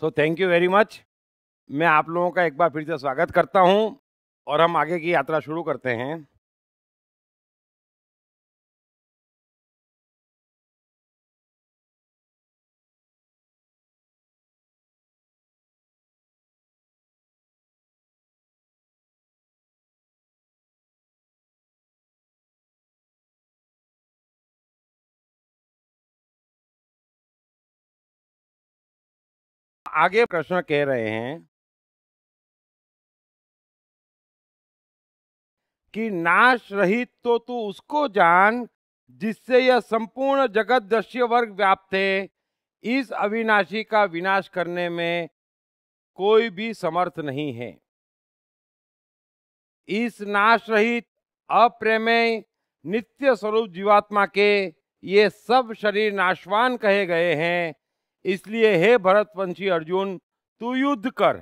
So thank you very much. मैं आप लोगों का एक बार फिर से स्वागत करता हूं और हम आगे की यात्रा शुरू करते हैं। आगे कृष्ण कह रहे हैं कि नाश रहित तो तू उसको जान जिससे यह संपूर्ण जगत दृश्य वर्ग व्याप्त है। इस अविनाशी का विनाश करने में कोई भी समर्थ नहीं है। इस नाश रहित अप्रमेय नित्य स्वरूप जीवात्मा के ये सब शरीर नाशवान कहे गए हैं। इसलिए हे भरतवंशी अर्जुन, तू युद्ध कर।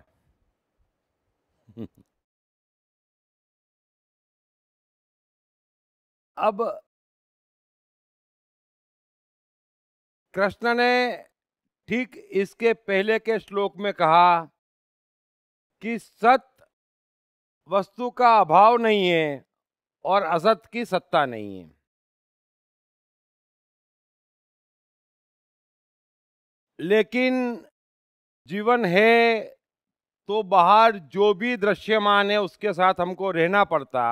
अब कृष्ण ने ठीक इसके पहले के श्लोक में कहा कि सत वस्तु का अभाव नहीं है और असत की सत्ता नहीं है। लेकिन जीवन है तो बाहर जो भी दृश्यमान है उसके साथ हमको रहना पड़ता,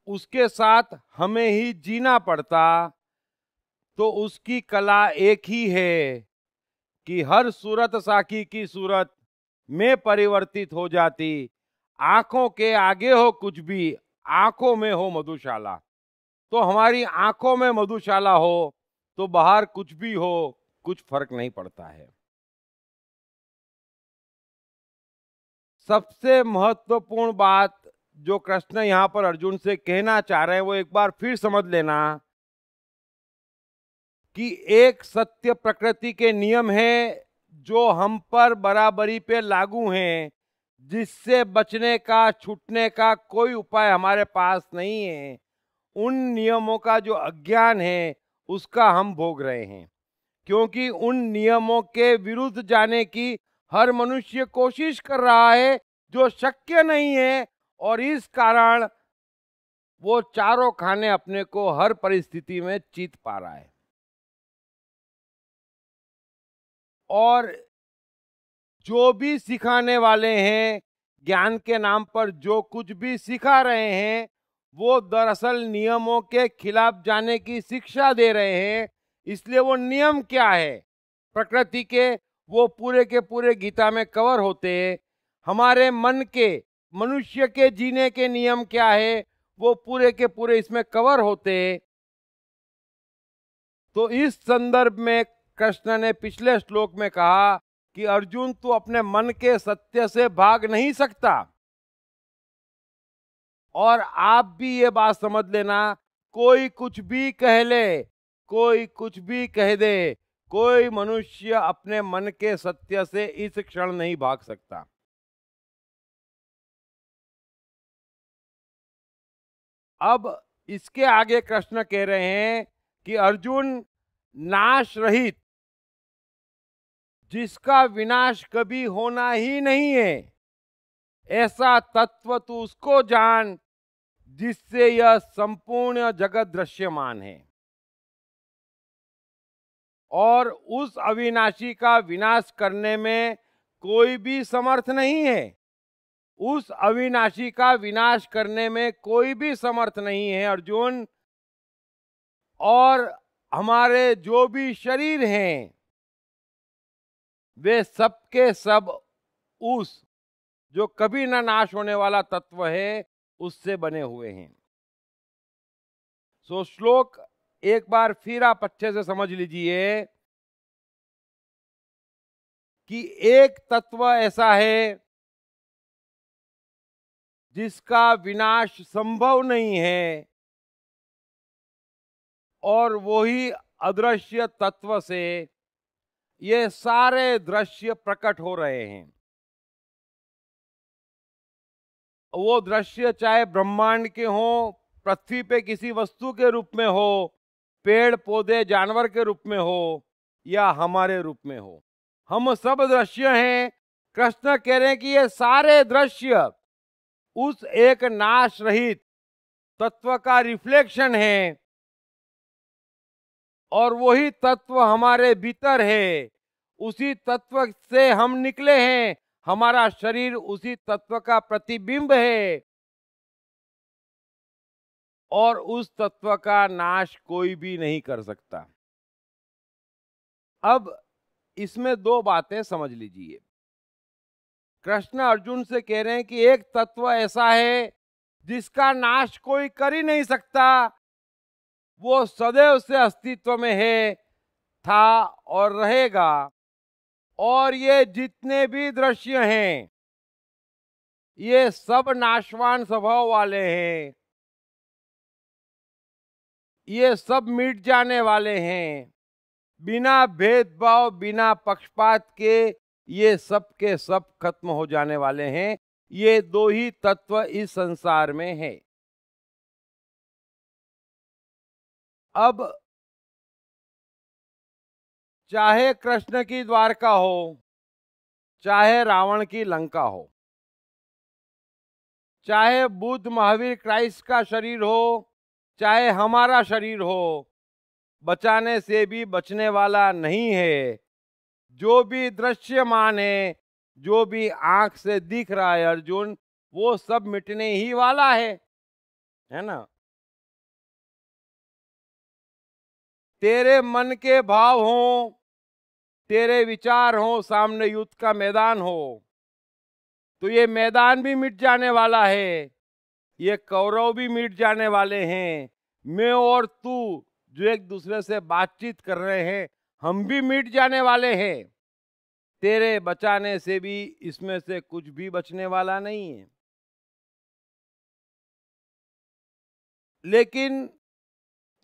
उसके साथ हमें ही जीना पड़ता। तो उसकी कला एक ही है कि हर सूरत साकी की सूरत में परिवर्तित हो जाती। आंखों के आगे हो कुछ भी, आंखों में हो मधुशाला। तो हमारी आंखों में मधुशाला हो तो बाहर कुछ भी हो, कुछ फर्क नहीं पड़ता है। सबसे महत्वपूर्ण बात जो कृष्ण यहां पर अर्जुन से कहना चाह रहे हैं वो एक बार फिर समझ लेना कि एक सत्य प्रकृति के नियम है जो हम पर बराबरी पे लागू हैं, जिससे बचने का छूटने का कोई उपाय हमारे पास नहीं है। उन नियमों का जो अज्ञान है उसका हम भोग रहे हैं, क्योंकि उन नियमों के विरुद्ध जाने की हर मनुष्य कोशिश कर रहा है जो शक्य नहीं है। और इस कारण वो चारों खाने अपने को हर परिस्थिति में जीत पा रहा है। और जो भी सिखाने वाले हैं, ज्ञान के नाम पर जो कुछ भी सिखा रहे हैं, वो दरअसल नियमों के खिलाफ जाने की शिक्षा दे रहे हैं। इसलिए वो नियम क्या है प्रकृति के, वो पूरे के पूरे गीता में कवर होते हैं। हमारे मन के, मनुष्य के जीने के नियम क्या है, वो पूरे के पूरे इसमें कवर होते हैं। तो इस संदर्भ में कृष्ण ने पिछले श्लोक में कहा कि अर्जुन, तू अपने मन के सत्य से भाग नहीं सकता। और आप भी ये बात समझ लेना, कोई कुछ भी कह ले, कोई कुछ भी कह दे, कोई मनुष्य अपने मन के सत्य से इस क्षण नहीं भाग सकता। अब इसके आगे कृष्ण कह रहे हैं कि अर्जुन, नाश रहित, जिसका विनाश कभी होना ही नहीं है, ऐसा तत्व तू उसको जान जिससे यह संपूर्ण जगत दृश्यमान है। और उस अविनाशी का विनाश करने में कोई भी समर्थ नहीं है। उस अविनाशी का विनाश करने में कोई भी समर्थ नहीं है अर्जुन। और हमारे जो भी शरीर हैं वे सबके सब उस जो कभी ना नाश होने वाला तत्व है उससे बने हुए हैं। सो श्लोक एक बार फिर आप अच्छे से समझ लीजिए कि एक तत्व ऐसा है जिसका विनाश संभव नहीं है, और वही अदृश्य तत्व से ये सारे दृश्य प्रकट हो रहे हैं। वो दृश्य चाहे ब्रह्मांड के हों, पृथ्वी पे किसी वस्तु के रूप में हो, पेड़ पौधे जानवर के रूप में हो, या हमारे रूप में हो। हम सब दृश्य हैं। कृष्ण कह रहे हैं कि ये सारे दृश्य उस एक नाश रहित तत्व का रिफ्लेक्शन है, और वही तत्व हमारे भीतर है। उसी तत्व से हम निकले हैं। हमारा शरीर उसी तत्व का प्रतिबिंब है, और उस तत्व का नाश कोई भी नहीं कर सकता। अब इसमें दो बातें समझ लीजिए। कृष्ण अर्जुन से कह रहे हैं कि एक तत्व ऐसा है जिसका नाश कोई कर ही नहीं सकता, वो सदैव से अस्तित्व में है, था और रहेगा। और ये जितने भी दृश्य हैं, ये सब नाशवान स्वभाव वाले हैं, ये सब मिट जाने वाले हैं। बिना भेदभाव, बिना पक्षपात के ये सब के सब खत्म हो जाने वाले हैं। ये दो ही तत्व इस संसार में है। अब चाहे कृष्ण की द्वारका हो, चाहे रावण की लंका हो, चाहे बुद्ध महावीर क्राइस्ट का शरीर हो, चाहे हमारा शरीर हो, बचाने से भी बचने वाला नहीं है। जो भी दृश्यमान है, जो भी आंख से दिख रहा है अर्जुन, वो सब मिटने ही वाला है ना। तेरे मन के भाव हो, तेरे विचार हो, सामने युद्ध का मैदान हो, तो ये मैदान भी मिट जाने वाला है। ये कौरव भी मिट जाने वाले हैं। मैं और तू जो एक दूसरे से बातचीत कर रहे हैं, हम भी मिट जाने वाले हैं। तेरे बचाने से भी इसमें से कुछ भी बचने वाला नहीं है। लेकिन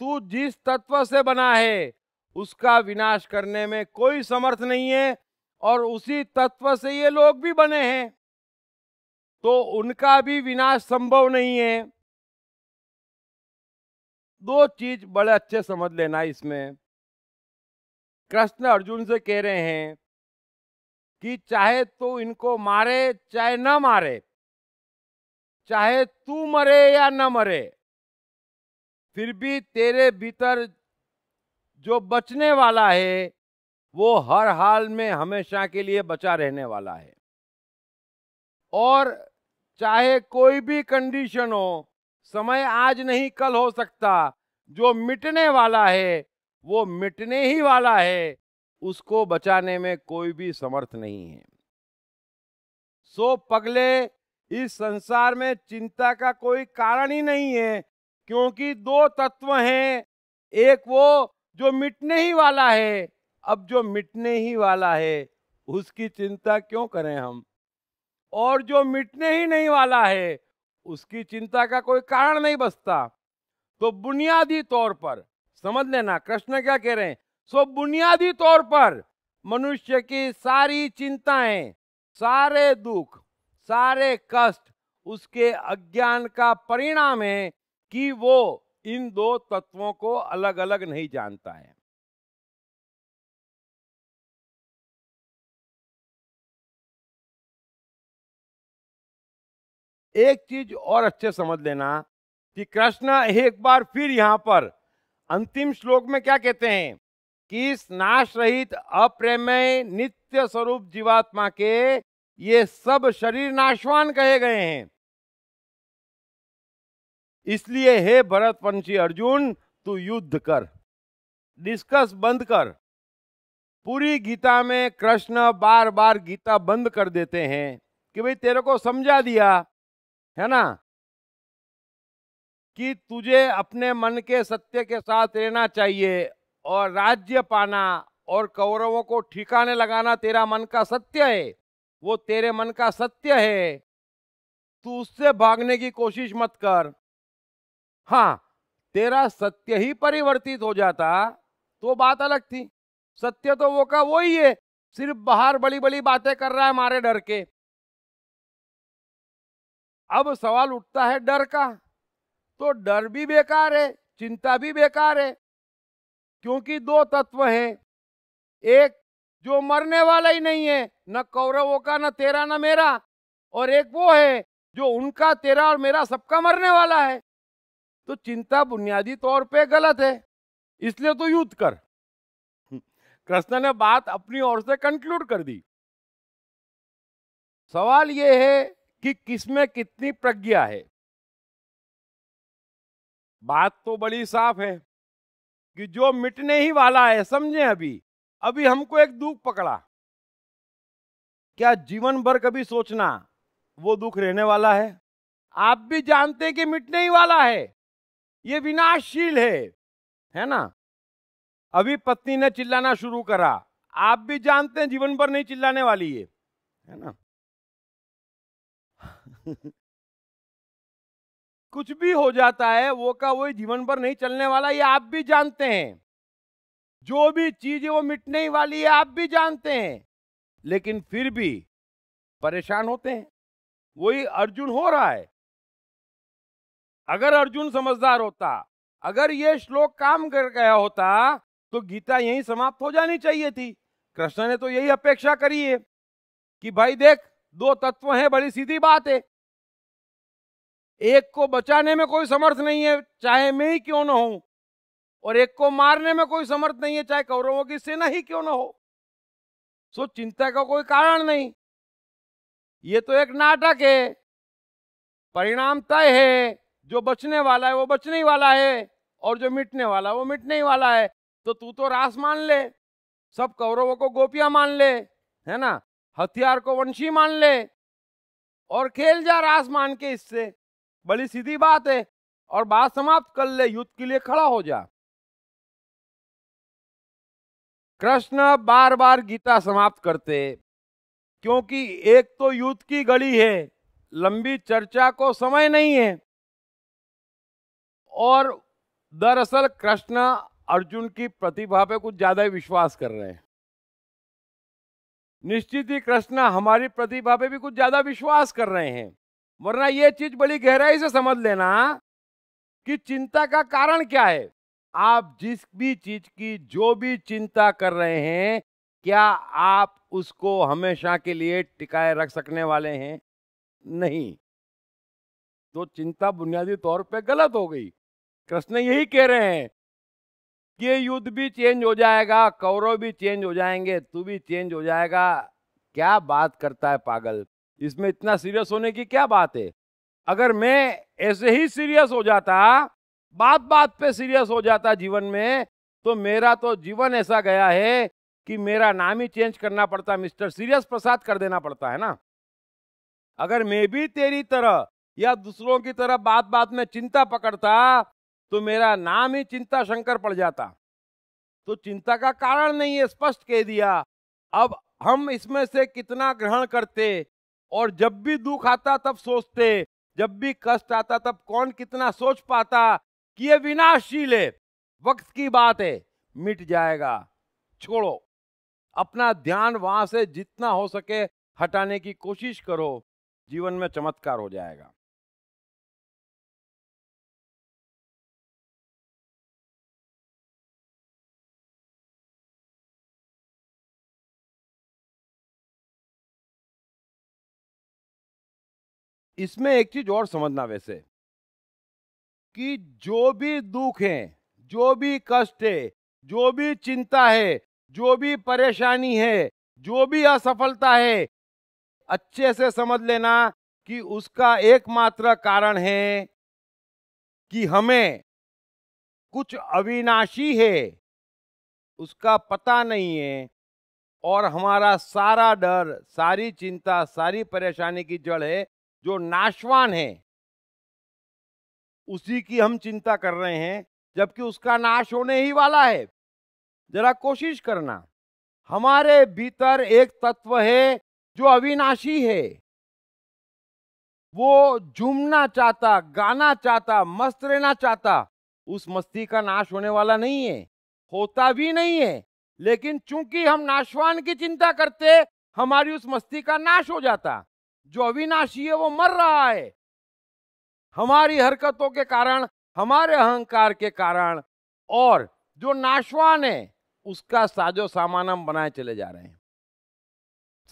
तू जिस तत्व से बना है, उसका विनाश करने में कोई समर्थ नहीं है, और उसी तत्व से ये लोग भी बने हैं, तो उनका भी विनाश संभव नहीं है। दो चीज बड़े अच्छे समझ लेना इसमें। कृष्ण अर्जुन से कह रहे हैं कि चाहे तो इनको मारे चाहे न मारे, चाहे तू मरे या न मरे, फिर भी तेरे भीतर जो बचने वाला है, वो हर हाल में हमेशा के लिए बचा रहने वाला है। और चाहे कोई भी कंडीशन हो, समय आज नहीं कल हो सकता, जो मिटने वाला है वो मिटने ही वाला है। उसको बचाने में कोई भी समर्थ नहीं है। सो पगले, इस संसार में चिंता का कोई कारण ही नहीं है, क्योंकि दो तत्व हैं। एक वो जो मिटने ही वाला है। अब जो मिटने ही वाला है, उसकी चिंता क्यों करें हम? और जो मिटने ही नहीं वाला है, उसकी चिंता का कोई कारण नहीं बचता। तो बुनियादी तौर पर समझ लेना कृष्ण क्या कह रहे हैं। सो बुनियादी तौर पर मनुष्य की सारी चिंताएं, सारे दुख, सारे कष्ट उसके अज्ञान का परिणाम है कि वो इन दो तत्वों को अलग अलग नहीं जानता है। एक चीज और अच्छे समझ लेना कि कृष्ण एक बार फिर यहां पर अंतिम श्लोक में क्या कहते हैं कि इस नाश रहित अप्रेमय नित्य स्वरूप जीवात्मा के ये सब शरीर नाशवान कहे गए हैं। इसलिए हे भरतवंशी अर्जुन, तू युद्ध कर, डिस्कस बंद कर। पूरी गीता में कृष्ण बार बार गीता बंद कर देते हैं कि भाई तेरे को समझा दिया है ना कि तुझे अपने मन के सत्य के साथ रहना चाहिए, और राज्य पाना और कौरवों को ठिकाने लगाना तेरा मन का सत्य है, वो तेरे मन का सत्य है। तू उससे भागने की कोशिश मत कर। हाँ, तेरा सत्य ही परिवर्तित हो जाता तो बात अलग थी। सत्य तो वो का वो ही है, सिर्फ बाहर बड़ी बड़ी बातें कर रहा है मारे डर के। अब सवाल उठता है डर का, तो डर भी बेकार है, चिंता भी बेकार है, क्योंकि दो तत्व हैं। एक जो मरने वाला ही नहीं है, न कौरवों का, न तेरा, न मेरा, और एक वो है जो उनका, तेरा और मेरा सबका मरने वाला है। तो चिंता बुनियादी तौर पे गलत है, इसलिए तो युद्ध कर। कृष्ण ने बात अपनी ओर से कंक्लूड कर दी। सवाल यह है कि किसमें कितनी प्रज्ञा है। बात तो बड़ी साफ है कि जो मिटने ही वाला है, समझे, अभी अभी हमको एक दुख पकड़ा, क्या जीवन भर कभी सोचना वो दुख रहने वाला है? आप भी जानते हैं कि मिटने ही वाला है, ये विनाशशील है ना। अभी पत्नी ने चिल्लाना शुरू करा, आप भी जानते हैं जीवन भर नहीं चिल्लाने वाली है ना। कुछ भी हो जाता है वो का वही जीवन भर नहीं चलने वाला, ये आप भी जानते हैं। जो भी चीज है वो मिटने ही वाली है, आप भी जानते हैं, लेकिन फिर भी परेशान होते हैं। वही अर्जुन हो रहा है। अगर अर्जुन समझदार होता, अगर ये श्लोक काम कर गया होता, तो गीता यहीं समाप्त हो जानी चाहिए थी। कृष्ण ने तो यही अपेक्षा करी है कि भाई देख, दो तत्व हैं, बड़ी सीधी बात है, एक को बचाने में कोई समर्थ नहीं है, चाहे मैं ही क्यों ना हूं, और एक को मारने में कोई समर्थ नहीं है, चाहे कौरवों की सेना ही क्यों ना हो। सो चिंता का कोई कारण नहीं, ये तो एक नाटक है। परिणाम तय है, जो बचने वाला है वो बचने ही वाला है, और जो मिटने वाला है वो मिटने ही वाला है। तो तू तो रास मान ले, सब कौरवों को गोपियां मान ले, है ना, हथियार को वंशी मान ले, और खेल जा रास मान के, इससे बड़ी सीधी बात है, और बात समाप्त कर ले, युद्ध के लिए खड़ा हो जा। कृष्ण बार बार गीता समाप्त करते, क्योंकि एक तो युद्ध की घड़ी है, लंबी चर्चा को समय नहीं है, और दरअसल कृष्ण अर्जुन की प्रतिभा पे कुछ ज्यादा ही विश्वास कर रहे हैं। निश्चित ही कृष्ण हमारी प्रतिभा पे भी कुछ ज्यादा विश्वास कर रहे हैं, वरना ये चीज बड़ी गहराई से समझ लेना कि चिंता का कारण क्या है। आप जिस भी चीज की जो भी चिंता कर रहे हैं, क्या आप उसको हमेशा के लिए टिकाए रख सकने वाले हैं? नहीं। तो चिंता बुनियादी तौर पे गलत हो गई। कृष्ण यही कह रहे हैं कि ये युद्ध भी चेंज हो जाएगा, कौरव भी चेंज हो जाएंगे, तू भी चेंज हो जाएगा। क्या बात करता है पागल, इसमें इतना सीरियस होने की क्या बात है? अगर मैं ऐसे ही सीरियस हो जाता, बात बात पे सीरियस हो जाता जीवन में, तो मेरा तो जीवन ऐसा गया है कि मेरा नाम ही चेंज करना पड़ता, मिस्टर सीरियस प्रसाद कर देना पड़ता है ना। अगर मैं भी तेरी तरह या दूसरों की तरह बात बात में चिंता पकड़ता, तो मेरा नाम ही चिंता शंकर पड़ जाता। तो चिंता का कारण नहीं है, स्पष्ट कह दिया। अब हम इसमें से कितना ग्रहण करते, और जब भी दुख आता तब सोचते, जब भी कष्ट आता तब कौन कितना सोच पाता कि ये विनाशशील है, वक्त की बात है, मिट जाएगा, छोड़ो। अपना ध्यान वहां से जितना हो सके हटाने की कोशिश करो, जीवन में चमत्कार हो जाएगा। इसमें एक चीज और समझना वैसे, कि जो भी दुख है, जो भी कष्ट है, जो भी चिंता है, जो भी परेशानी है, जो भी असफलता है, अच्छे से समझ लेना कि उसका एकमात्र कारण है कि हमें कुछ अविनाशी है उसका पता नहीं है, और हमारा सारा डर, सारी चिंता, सारी परेशानी की जड़ है जो नाशवान है, उसी की हम चिंता कर रहे हैं, जबकि उसका नाश होने ही वाला है। जरा कोशिश करना, हमारे भीतर एक तत्व है जो अविनाशी है, वो झूमना चाहता, गाना चाहता, मस्त रहना चाहता, उस मस्ती का नाश होने वाला नहीं है, होता भी नहीं है। लेकिन चूंकि हम नाशवान की चिंता करते, हमारी उस मस्ती का नाश हो जाता। जो अविनाशी है वो मर रहा है, हमारी हरकतों के कारण, हमारे अहंकार के कारण, और जो नाशवान है उसका साजो सामान हम बनाए चले जा रहे हैं।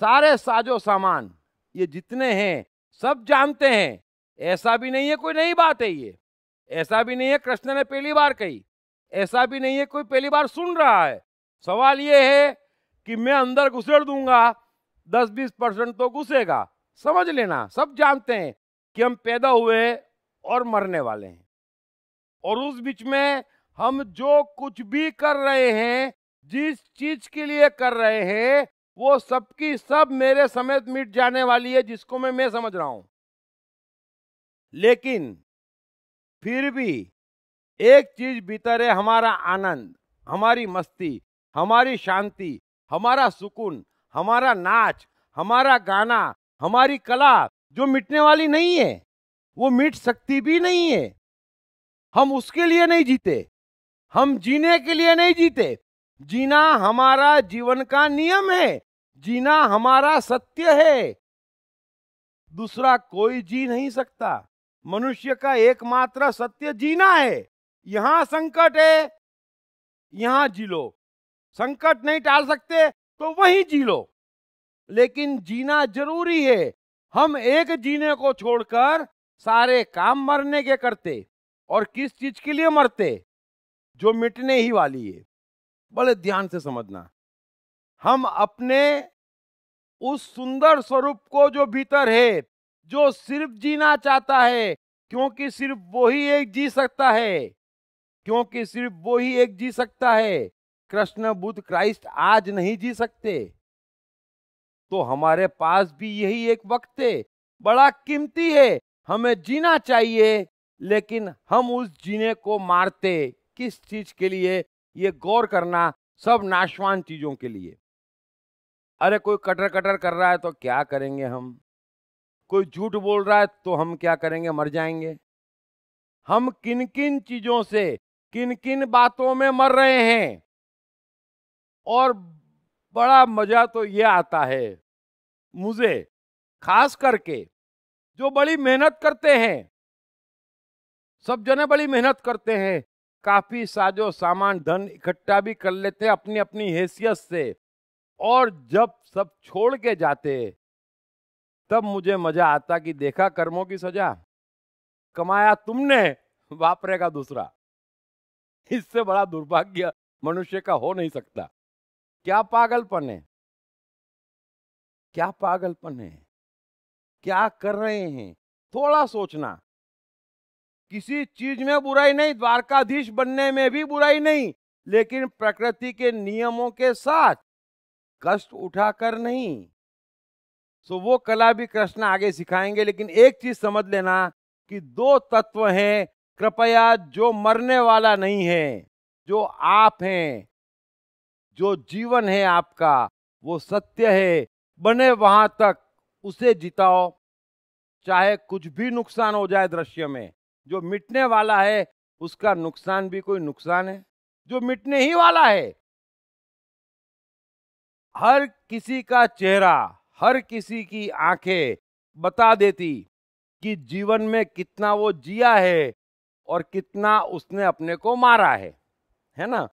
सारे साजो सामान ये जितने हैं सब जानते हैं, ऐसा भी नहीं है कोई नई बात है, ये ऐसा भी नहीं है कृष्ण ने पहली बार कही, ऐसा भी नहीं है कोई पहली बार सुन रहा है। सवाल ये है कि मैं अंदर घुसेड़ दूंगा, 10-20% तो घुसेगा। समझ लेना, सब जानते हैं कि हम पैदा हुए और मरने वाले हैं, और उस बीच में हम जो कुछ भी कर रहे हैं, जिस चीज के लिए कर रहे हैं, वो सबकी सब मेरे समेत मिट जाने वाली है, जिसको मैं समझ रहा हूं। लेकिन फिर भी एक चीज भीतर है, हमारा आनंद, हमारी मस्ती, हमारी शांति, हमारा सुकून, हमारा नाच, हमारा गाना, हमारी कला, जो मिटने वाली नहीं है, वो मिट सकती भी नहीं है। हम उसके लिए नहीं जीते, हम जीने के लिए नहीं जीते। जीना हमारा जीवन का नियम है, जीना हमारा सत्य है, दूसरा कोई जी नहीं सकता। मनुष्य का एकमात्र सत्य जीना है। यहां संकट है, यहां जी लो। संकट नहीं टाल सकते तो वहीं जी लो, लेकिन जीना जरूरी है। हम एक जीने को छोड़कर सारे काम मरने के करते, और किस चीज के लिए मरते? जो मिटने ही वाली है। बड़े ध्यान से समझना, हम अपने उस सुंदर स्वरूप को जो भीतर है, जो सिर्फ जीना चाहता है, क्योंकि सिर्फ वो ही एक जी सकता है, क्योंकि सिर्फ वो ही एक जी सकता है। कृष्ण बुद्ध क्राइस्ट आज नहीं जी सकते, तो हमारे पास भी यही एक वक्त है, बड़ा कीमती है, हमें जीना चाहिए। लेकिन हम उस जीने को मारते किस चीज के लिए, ये गौर करना, सब नाशवान चीजों के लिए। अरे कोई कटर कटर कर रहा है तो क्या करेंगे हम, कोई झूठ बोल रहा है तो हम क्या करेंगे, मर जाएंगे। हम किन किन चीजों से, किन किन बातों में मर रहे हैं। और बड़ा मजा तो ये आता है मुझे, खास करके जो बड़ी मेहनत करते हैं, सब जने बड़ी मेहनत करते हैं, काफी साजो सामान धन इकट्ठा भी कर लेते हैं अपनी अपनी हैसियत से, और जब सब छोड़ के जाते तब मुझे मजा आता कि देखा कर्मों की सजा, कमाया तुमने, वापरेगा दूसरा। इससे बड़ा दुर्भाग्य मनुष्य का हो नहीं सकता। क्या पागलपन है, क्या पागलपन है, क्या कर रहे हैं। थोड़ा सोचना, किसी चीज में बुराई नहीं, द्वारकाधीश बनने में भी बुराई नहीं, लेकिन प्रकृति के नियमों के साथ कष्ट उठाकर नहीं। सो वो कला भी कृष्ण आगे सिखाएंगे। लेकिन एक चीज समझ लेना कि दो तत्व हैं कृपया, जो मरने वाला नहीं है, जो आप हैं, जो जीवन है आपका, वो सत्य है, बने वहां तक उसे जिताओ, चाहे कुछ भी नुकसान हो जाए दृश्य में। जो मिटने वाला है उसका नुकसान भी कोई नुकसान है, जो मिटने ही वाला है। हर किसी का चेहरा, हर किसी की आंखें बता देती कि जीवन में कितना वो जिया है और कितना उसने अपने को मारा है ना।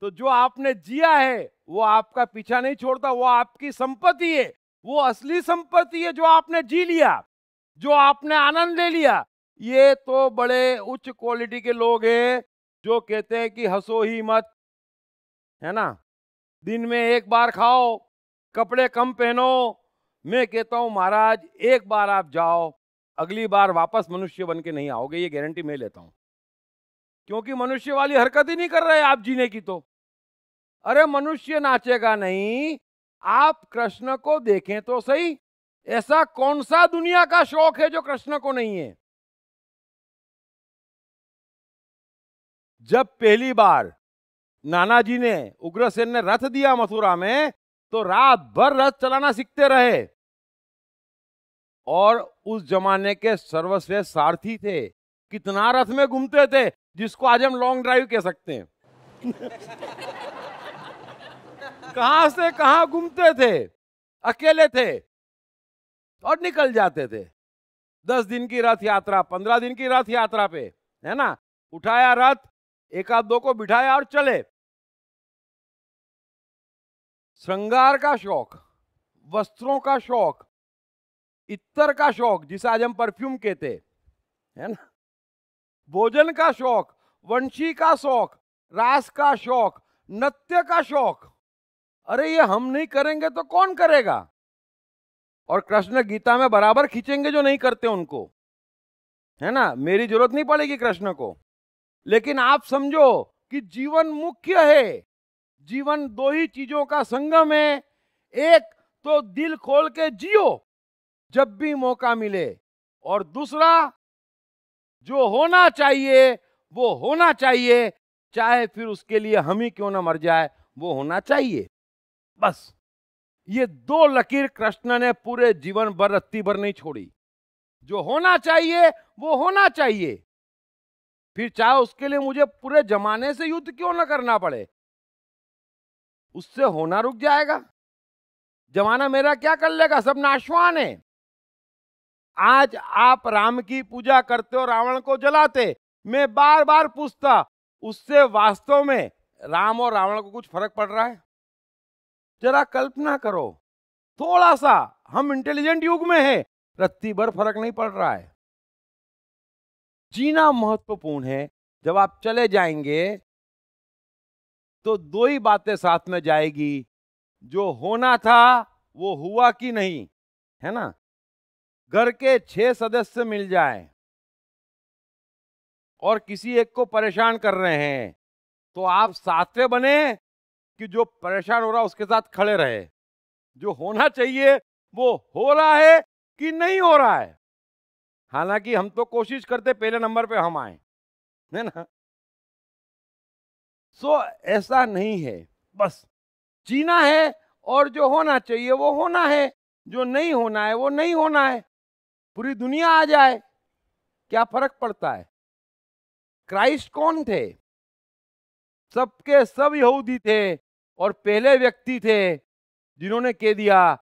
तो जो आपने जिया है वो आपका पीछा नहीं छोड़ता, वो आपकी संपत्ति है, वो असली संपत्ति है जो आपने जी लिया, जो आपने आनंद ले लिया। ये तो बड़े उच्च क्वालिटी के लोग हैं जो कहते हैं कि हंसो ही मत, है ना, दिन में एक बार खाओ, कपड़े कम पहनो। मैं कहता हूं महाराज, एक बार आप जाओ, अगली बार वापस मनुष्य बन के नहीं आओगे, ये गारंटी मैं लेता हूं। क्योंकि मनुष्य वाली हरकत ही नहीं कर रहे आप जीने की। तो अरे मनुष्य नाचेगा नहीं, आप कृष्ण को देखें तो सही। ऐसा कौन सा दुनिया का शौक है जो कृष्ण को नहीं है। जब पहली बार नानाजी ने, उग्रसेन ने रथ दिया मथुरा में, तो रात भर रथ चलाना सीखते रहे, और उस जमाने के सर्वश्रेष्ठ सारथी थे। कितना रथ में घूमते थे, जिसको आज हम लॉन्ग ड्राइव कह सकते हैं। कहां से कहां घूमते थे, अकेले थे और निकल जाते थे। 10 दिन की रथ यात्रा, 15 दिन की रथ यात्रा पे, है ना, उठाया रथ, एक आध दो को बिठाया और चले। श्रृंगार का शौक, वस्त्रों का शौक, इत्तर का शौक जिसे आज हम परफ्यूम कहते है ना, भोजन का शौक, वंशी का शौक, रास का शौक, नृत्य का शौक, अरे ये हम नहीं करेंगे तो कौन करेगा? और कृष्ण गीता में बराबर खींचेंगे जो नहीं करते उनको, है ना। मेरी जरूरत नहीं पड़ेगी कृष्ण को। लेकिन आप समझो कि जीवन मुख्य है, जीवन दो ही चीजों का संगम है। एक तो दिल खोल के जियो जब भी मौका मिले, और दूसरा जो होना चाहिए वो होना चाहिए, चाहे फिर उसके लिए हम ही क्यों ना मर जाए, वो होना चाहिए। बस ये दो लकीर कृष्ण ने पूरे जीवन भर रत्ती भर नहीं छोड़ी। जो होना चाहिए वो होना चाहिए, फिर चाहे उसके लिए मुझे पूरे जमाने से युद्ध क्यों ना करना पड़े, उससे होना रुक जाएगा। जमाना मेरा क्या कर लेगा, सब नाशवान है। आज आप राम की पूजा करते हो, रावण को जलाते, मैं बार बार पूछता, उससे वास्तव में राम और रावण को कुछ फर्क पड़ रहा है? जरा कल्पना करो, थोड़ा सा, हम इंटेलिजेंट युग में है, रत्ती भर फर्क नहीं पड़ रहा है। जीना महत्वपूर्ण है। जब आप चले जाएंगे तो दो ही बातें साथ में जाएगी, जो होना था वो हुआ कि नहीं, है ना। घर के 6 सदस्य मिल जाएं और किसी एक को परेशान कर रहे हैं, तो आप सातवें बने कि जो परेशान हो रहा है उसके साथ खड़े रहे। जो होना चाहिए वो हो रहा है कि नहीं हो रहा है। हालांकि हम तो कोशिश करते पहले नंबर पे हम आए, है ना। सो ऐसा नहीं है, बस जीना है, और जो होना चाहिए वो होना है, जो नहीं होना है वो नहीं होना है। पूरी दुनिया आ जाए, क्या फर्क पड़ता है? क्राइस्ट कौन थे? सबके सब यहूदी थे, और पहले व्यक्ति थे जिन्होंने कह दिया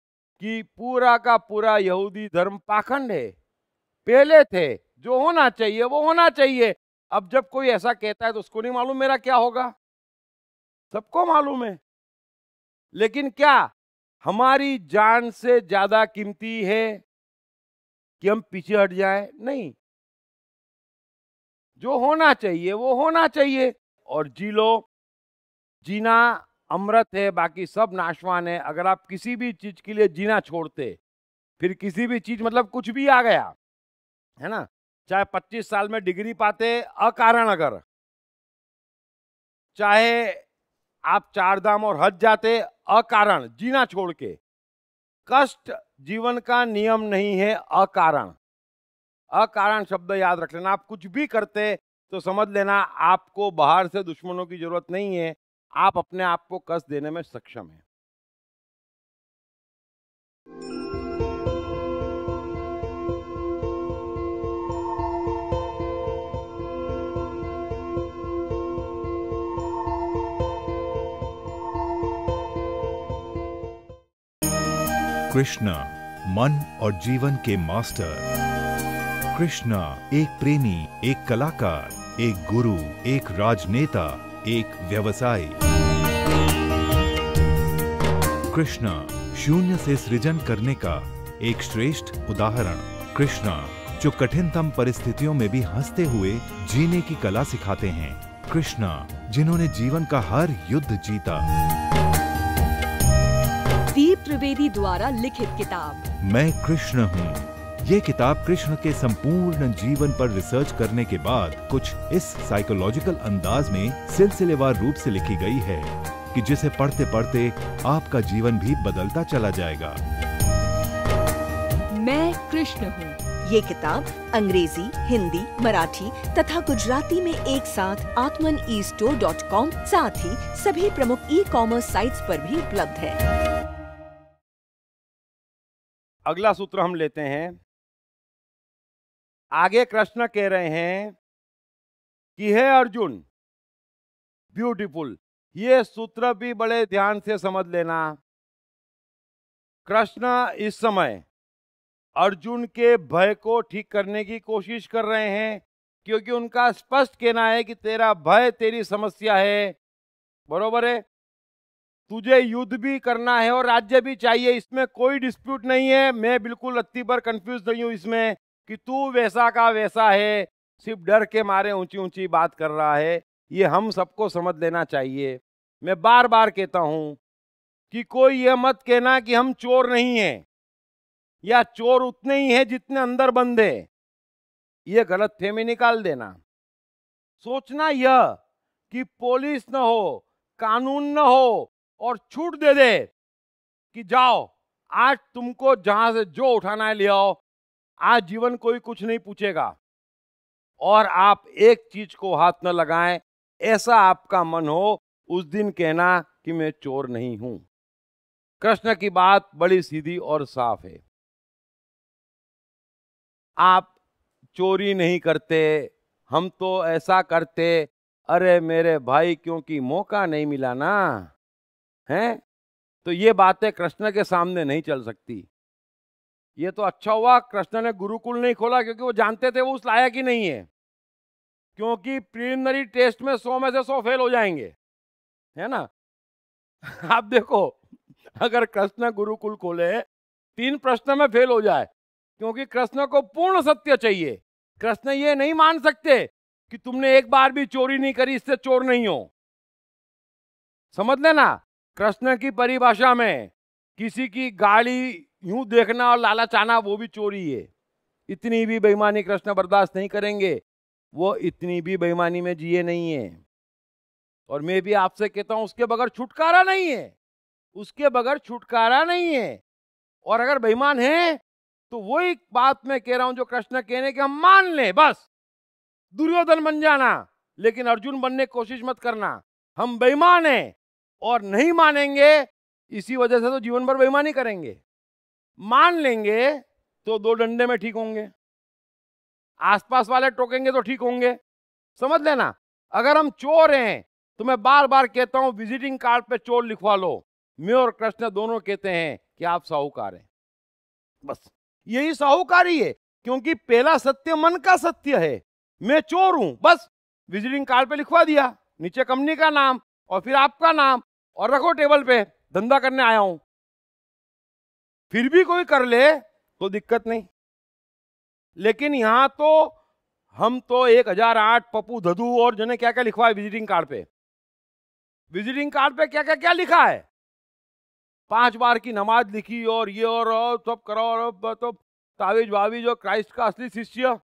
कि पूरा का पूरा यहूदी धर्म पाखंड है। पहले थे, जो होना चाहिए वो होना चाहिए। अब जब कोई ऐसा कहता है तो उसको नहीं मालूम मेरा क्या होगा, सबको मालूम है। लेकिन क्या हमारी जान से ज्यादा कीमती है कि हम पीछे हट जाएं? नहीं, जो होना चाहिए वो होना चाहिए, और जी लो। जीना अमृत है, बाकी सब नाशवान है। अगर आप किसी भी चीज के लिए जीना छोड़ते, फिर किसी भी चीज, मतलब कुछ भी आ गया, है ना, चाहे 25 साल में डिग्री पाते अकारण, अगर चाहे आप 4 धाम और हज जाते अकारण, जीना छोड़ के, कष्ट जीवन का नियम नहीं है। अकारण, अकारण शब्द याद रख लेना। आप कुछ भी करते तो समझ लेना आपको बाहर से दुश्मनों की जरूरत नहीं है, आप अपने आप को कष्ट देने में सक्षम हैं। कृष्ण मन और जीवन के मास्टर। कृष्ण एक प्रेमी, एक कलाकार, एक गुरु, एक राजनेता, एक व्यवसायी। कृष्ण शून्य से सृजन करने का एक श्रेष्ठ उदाहरण। कृष्ण जो कठिनतम परिस्थितियों में भी हंसते हुए जीने की कला सिखाते हैं। कृष्ण जिन्होंने जीवन का हर युद्ध जीता। दीप त्रिवेदी द्वारा लिखित किताब मैं कृष्ण हूँ। ये किताब कृष्ण के संपूर्ण जीवन पर रिसर्च करने के बाद कुछ इस साइकोलॉजिकल अंदाज में सिलसिलेवार रूप से लिखी गई है कि जिसे पढ़ते पढ़ते आपका जीवन भी बदलता चला जाएगा। मैं कृष्ण हूँ। ये किताब अंग्रेजी, हिंदी, मराठी तथा गुजराती में एक साथ atmanestore.com, साथ ही सभी प्रमुख ई-कॉमर्स साइट्स पर भी उपलब्ध है। अगला सूत्र हम लेते हैं। आगे कृष्ण कह रहे हैं कि हे अर्जुन, ब्यूटीफुल, ये सूत्र भी बड़े ध्यान से समझ लेना। कृष्ण इस समय अर्जुन के भय को ठीक करने की कोशिश कर रहे हैं, क्योंकि उनका स्पष्ट कहना है कि तेरा भय तेरी समस्या है, बरोबर है। तुझे युद्ध भी करना है और राज्य भी चाहिए, इसमें कोई डिस्प्यूट नहीं है। मैं बिल्कुल रत्ती भर कंफ्यूज नहीं हूं इसमें कि तू वैसा का वैसा है, सिर्फ डर के मारे ऊंची ऊंची बात कर रहा है। ये हम सबको समझ लेना चाहिए। मैं बार बार कहता हूं कि कोई ये मत कहना कि हम चोर नहीं हैं या चोर उतने ही हैं जितने अंदर बंद है। ये गलतफहमी निकाल देना। सोचना यह कि पुलिस न हो, कानून न हो और छूट दे दे कि जाओ आज तुमको जहां से जो उठाना है ले आओ, आज जीवन कोई कुछ नहीं पूछेगा और आप एक चीज को हाथ न लगाएं, ऐसा आपका मन हो, उस दिन कहना कि मैं चोर नहीं हूं। कृष्ण की बात बड़ी सीधी और साफ है। आप चोरी नहीं करते, हम तो ऐसा करते, अरे मेरे भाई क्योंकि मौका नहीं मिला ना है। तो ये बातें कृष्ण के सामने नहीं चल सकती। ये तो अच्छा हुआ कृष्ण ने गुरुकुल नहीं खोला, क्योंकि वो जानते थे वो उस लायक ही नहीं है, क्योंकि प्रीलिमिनरी टेस्ट में 100 में से 100 फेल हो जाएंगे, है ना। आप देखो, अगर कृष्ण गुरुकुल खोले 3 प्रश्न में फेल हो जाए, क्योंकि कृष्ण को पूर्ण सत्य चाहिए। कृष्ण ये नहीं मान सकते कि तुमने एक बार भी चोरी नहीं करी इससे चोर नहीं हो। समझ लेना, कृष्ण की परिभाषा में किसी की गाड़ी यूं देखना और लालच आना वो भी चोरी है। इतनी भी बेईमानी कृष्ण बर्दाश्त नहीं करेंगे, वो इतनी भी बेईमानी में जिए नहीं है। और मैं भी आपसे कहता हूं उसके बगैर छुटकारा नहीं है, उसके बगैर छुटकारा नहीं है। और अगर बेईमान है तो वही बात मैं कह रहा हूं जो कृष्ण कहने कि हम मान लें, बस दुर्योधन बन जाना, लेकिन अर्जुन बनने की कोशिश मत करना। हम बेईमान हैं और नहीं मानेंगे, इसी वजह से तो जीवन भर बेईमानी करेंगे। मान लेंगे तो 2 डंडे में ठीक होंगे, आसपास वाले टोकेंगे तो ठीक होंगे। समझ लेना, अगर हम चोर हैं तो मैं बार बार कहता हूं विजिटिंग कार्ड पे चोर लिखवा लो। मैं और कृष्ण दोनों कहते हैं कि आप साहूकार हैं, बस यही साहूकारी है, क्योंकि पहला सत्य मन का सत्य है। मैं चोर हूं, बस विजिटिंग कार्ड पे लिखवा दिया, नीचे कंपनी का नाम और फिर आपका नाम, और रखो टेबल पे, धंधा करने आया हूं। फिर भी कोई कर ले तो दिक्कत नहीं, लेकिन यहां तो हम तो 1008 पप्पू धधू और जने क्या क्या लिखवा है विजिटिंग कार्ड पे। विजिटिंग कार्ड पे क्या क्या क्या लिखा है, 5 बार की नमाज लिखी और ये और सब करो, और तो तावीज वावीज और क्राइस्ट का असली शिष्य।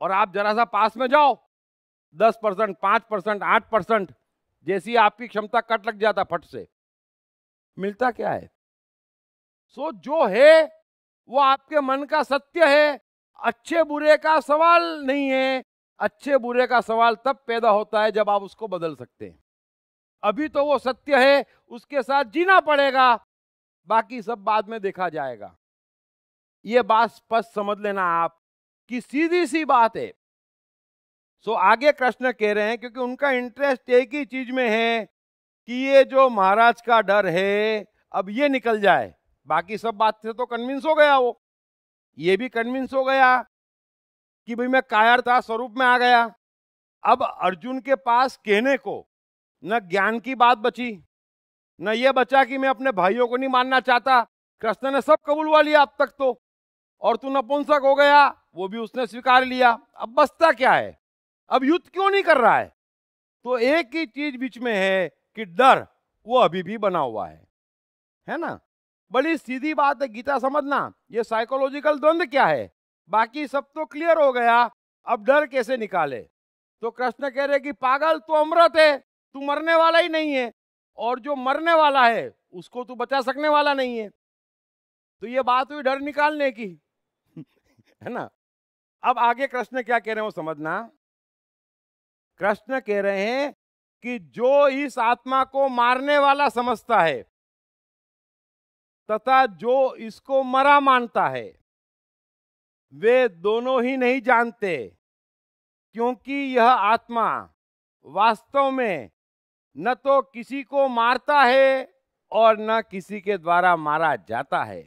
और आप जरा सा पास में जाओ, 10%, 5%, 8%, जैसी आपकी क्षमता कट लग जाता फट से। मिलता क्या है? सो जो है वो आपके मन का सत्य है, अच्छे बुरे का सवाल नहीं है। अच्छे बुरे का सवाल तब पैदा होता है जब आप उसको बदल सकते हैं। अभी तो वो सत्य है, उसके साथ जीना पड़ेगा, बाकी सब बाद में देखा जाएगा। ये बात स्पष्ट समझ लेना आप कि सीधी सी बात है। सो आगे कृष्ण कह रहे हैं, क्योंकि उनका इंटरेस्ट एक ही चीज में है कि ये जो महाराज का डर है अब ये निकल जाए। बाकी सब बात से तो कन्विंस हो गया, वो ये भी कन्विंस हो गया कि भाई मैं कायर था, स्वरूप में आ गया। अब अर्जुन के पास कहने को न ज्ञान की बात बची, न ये बचा कि मैं अपने भाइयों को नहीं मानना चाहता। कृष्ण ने सब कबूलवा लिया अब तक तो, और तू नपुंसक हो गया वो भी उसने स्वीकार लिया। अब बचता क्या है? अब युद्ध क्यों नहीं कर रहा है? तो एक ही चीज बीच में है कि डर वो अभी भी बना हुआ है ना। बड़ी सीधी बात है, गीता समझना, ये साइकोलॉजिकल द्वंद क्या है। बाकी सब तो क्लियर हो गया, अब डर कैसे निकाले। तो कृष्ण कह रहे कि पागल तू अमृत है, तू मरने वाला ही नहीं है, और जो मरने वाला है उसको तू बचा सकने वाला नहीं है। तो ये बात हुई डर निकालने की है ना। अब आगे कृष्ण क्या कह रहे हैं वो समझना। कृष्ण कह रहे हैं कि जो इस आत्मा को मारने वाला समझता है तथा जो इसको मरा मानता है, वे दोनों ही नहीं जानते, क्योंकि यह आत्मा वास्तव में न तो किसी को मारता है और न किसी के द्वारा मारा जाता है।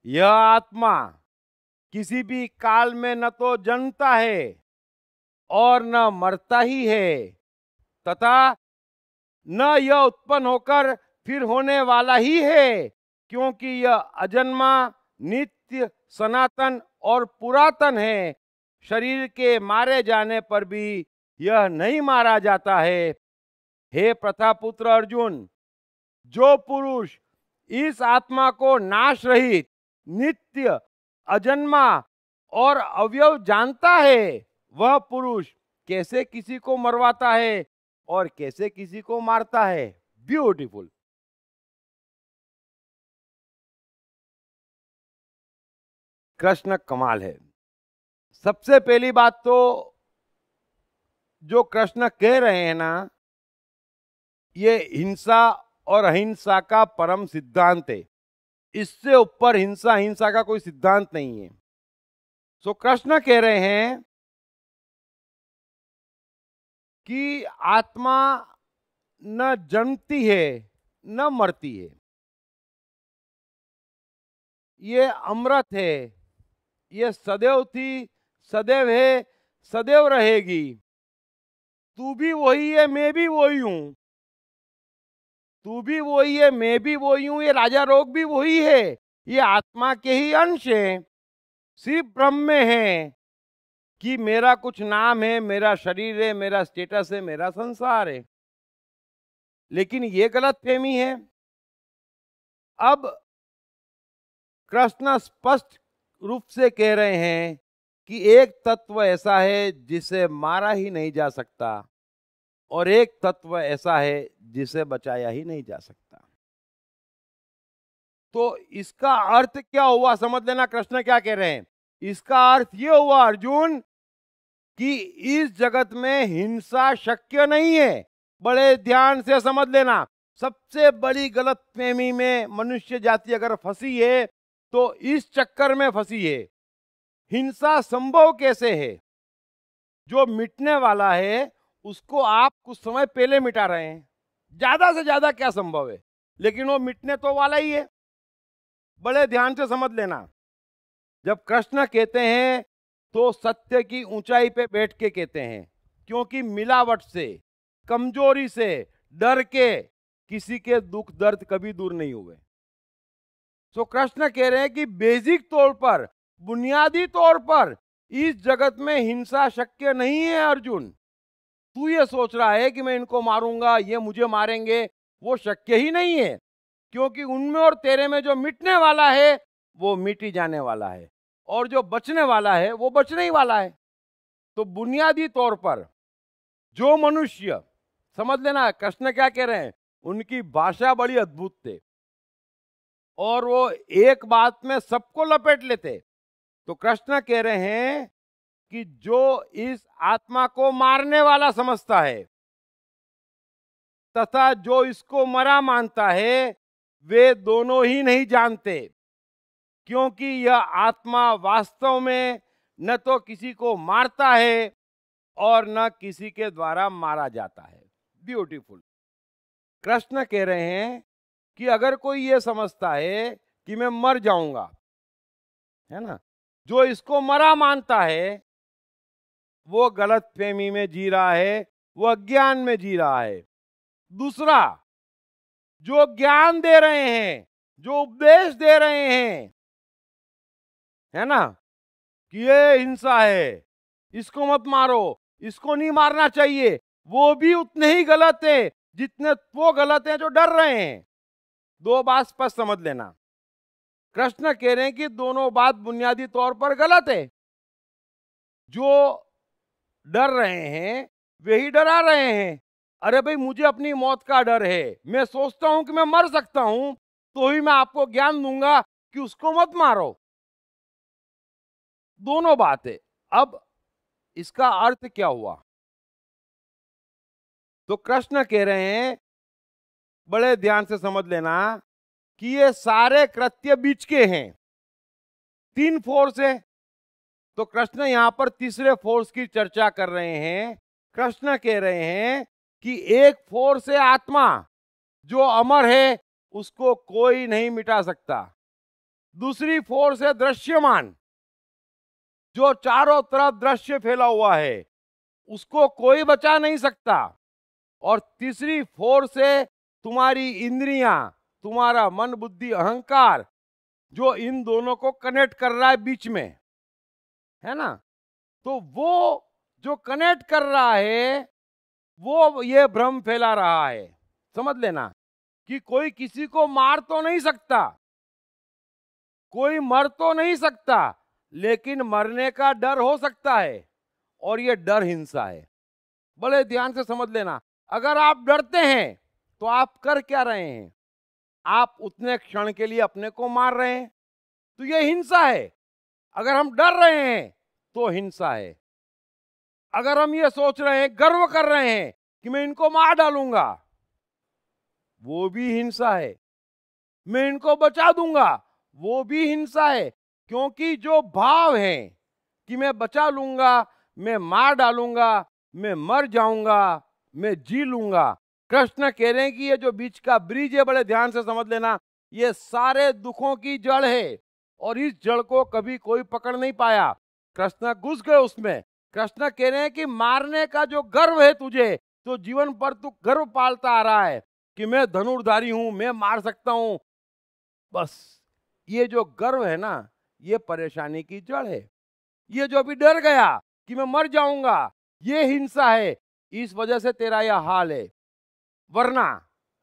यह आत्मा किसी भी काल में न तो जन्मता है और न मरता ही है, तथा न यह उत्पन्न होकर फिर होने वाला ही है, क्योंकि यह अजन्मा, नित्य, सनातन और पुरातन है। शरीर के मारे जाने पर भी यह नहीं मारा जाता है। हे प्रथापुत्र अर्जुन, जो पुरुष इस आत्मा को नाश रहित, नित्य, अजन्मा और अवयव जानता है, वह पुरुष कैसे किसी को मरवाता है और कैसे किसी को मारता है। ब्यूटीफुल। कृष्ण कमाल है। सबसे पहली बात तो जो कृष्ण कह रहे हैं ना, ये हिंसा और अहिंसा का परम सिद्धांत है। इससे ऊपर हिंसा का कोई सिद्धांत नहीं है। सो कृष्ण कह रहे हैं कि आत्मा न जन्मती है न मरती है, ये अमृत है, ये सदैव थी, सदैव है, सदैव रहेगी। तू भी वही है, मैं भी वही हूं। तू भी वही है, मैं भी वही हूं। ये राजा रोग भी वही है। ये आत्मा के ही अंश है। सिर्फ ब्रह्म में है कि मेरा कुछ नाम है, मेरा शरीर है, मेरा स्टेटस है, मेरा संसार है। लेकिन ये गलत फहमी है। अब कृष्ण स्पष्ट रूप से कह रहे हैं कि एक तत्व ऐसा है जिसे मारा ही नहीं जा सकता, और एक तत्व ऐसा है जिसे बचाया ही नहीं जा सकता। तो इसका अर्थ क्या हुआ, समझ लेना कृष्ण क्या कह रहे हैं। इसका अर्थ यह हुआ अर्जुन कि इस जगत में हिंसा शक्य नहीं है। बड़े ध्यान से समझ लेना। सबसे बड़ी गलतफहमी में मनुष्य जाति अगर फंसी है तो इस चक्कर में फंसी है। हिंसा संभव कैसे है? जो मिटने वाला है उसको आप कुछ समय पहले मिटा रहे हैं। ज्यादा से ज्यादा क्या संभव है, लेकिन वो मिटने तो वाला ही है। बड़े ध्यान से समझ लेना। जब कृष्ण कहते हैं तो सत्य की ऊंचाई पे बैठ के कहते हैं, क्योंकि मिलावट से, कमजोरी से, डर के किसी के दुख दर्द कभी दूर नहीं हुए। तो कृष्ण कह रहे हैं कि बेसिक तौर पर, बुनियादी तौर पर इस जगत में हिंसा शक्य नहीं है। अर्जुन, तू ये सोच रहा है कि मैं इनको मारूंगा, ये मुझे मारेंगे, वो शक्य ही नहीं है। क्योंकि उनमें और तेरे में जो मिटने वाला है वो मिट ही जाने वाला है, और जो बचने वाला है वो बचने ही वाला है। तो बुनियादी तौर पर जो मनुष्य, समझ लेना कृष्ण क्या कह रहे हैं, उनकी भाषा बड़ी अद्भुत थे और वो एक बात में सबको लपेट लेते। तो कृष्ण कह रहे हैं कि जो इस आत्मा को मारने वाला समझता है तथा जो इसको मरा मानता है, वे दोनों ही नहीं जानते। क्योंकि यह आत्मा वास्तव में न तो किसी को मारता है और न किसी के द्वारा मारा जाता है। ब्यूटीफुल। कृष्ण कह रहे हैं कि अगर कोई ये समझता है कि मैं मर जाऊंगा, है ना, जो इसको मरा मानता है वो गलत फहमी में जी रहा है, वो अज्ञान में जी रहा है। दूसरा, जो ज्ञान दे रहे हैं, जो उपदेश दे रहे हैं, है ना, कि ये हिंसा है, इसको मत मारो, इसको नहीं मारना चाहिए, वो भी उतने ही गलत है जितने वो गलत हैं जो डर रहे हैं। दो बात स्पष्ट समझ लेना। कृष्ण कह रहे हैं कि दोनों बात बुनियादी तौर पर गलत है। जो डर रहे हैं वे ही डरा रहे हैं। अरे भाई, मुझे अपनी मौत का डर है, मैं सोचता हूं कि मैं मर सकता हूं, तो ही मैं आपको ज्ञान दूंगा कि उसको मत मारो। दोनों बात है। अब इसका अर्थ क्या हुआ? तो कृष्ण कह रहे हैं, बड़े ध्यान से समझ लेना, कि ये सारे कृत्य बीच के हैं। तीन फोर्स है। तो कृष्ण यहां पर तीसरे फोर्स की चर्चा कर रहे हैं। कृष्ण कह रहे हैं कि एक फोर्स है आत्मा, जो अमर है, उसको कोई नहीं मिटा सकता। दूसरी फोर्स है दृश्यमान, जो चारों तरफ दृश्य फैला हुआ है, उसको कोई बचा नहीं सकता। और तीसरी फोर्स है तुम्हारी इंद्रियां, तुम्हारा मन बुद्धि अहंकार, जो इन दोनों को कनेक्ट कर रहा है बीच में, है ना। तो वो जो कनेक्ट कर रहा है वो ये भ्रम फैला रहा है। समझ लेना कि कोई किसी को मार तो नहीं सकता, कोई मर तो नहीं सकता, लेकिन मरने का डर हो सकता है, और ये डर हिंसा है। बड़े ध्यान से समझ लेना, अगर आप डरते हैं तो आप कर क्या रहे हैं? आप उतने क्षण के लिए अपने को मार रहे हैं, तो ये हिंसा है। अगर हम डर रहे हैं तो हिंसा है। अगर हम ये सोच रहे हैं, गर्व कर रहे हैं कि मैं इनको मार डालूंगा, वो भी हिंसा है। मैं इनको बचा दूंगा, वो भी हिंसा है। क्योंकि जो भाव है कि मैं बचा लूंगा, मैं मार डालूंगा, मैं मर जाऊंगा, मैं जी लूंगा, कृष्ण कह रहे हैं कि ये जो बीच का ब्रिज है, बड़े ध्यान से समझ लेना, ये सारे दुखों की जड़ है, और इस जड़ को कभी कोई पकड़ नहीं पाया। कृष्ण घुस गए उसमें। कृष्ण कह रहे हैं कि मारने का जो गर्व है तुझे, तो जीवन पर तू गर्व पालता आ रहा है कि मैं धनुर्धारी हूं, मैं मार सकता हूं। बस ये जो गर्व है ना, ये परेशानी की जड़ है। ये जो अभी डर गया कि मैं मर जाऊंगा, ये हिंसा है। इस वजह से तेरा यह हाल है। वरना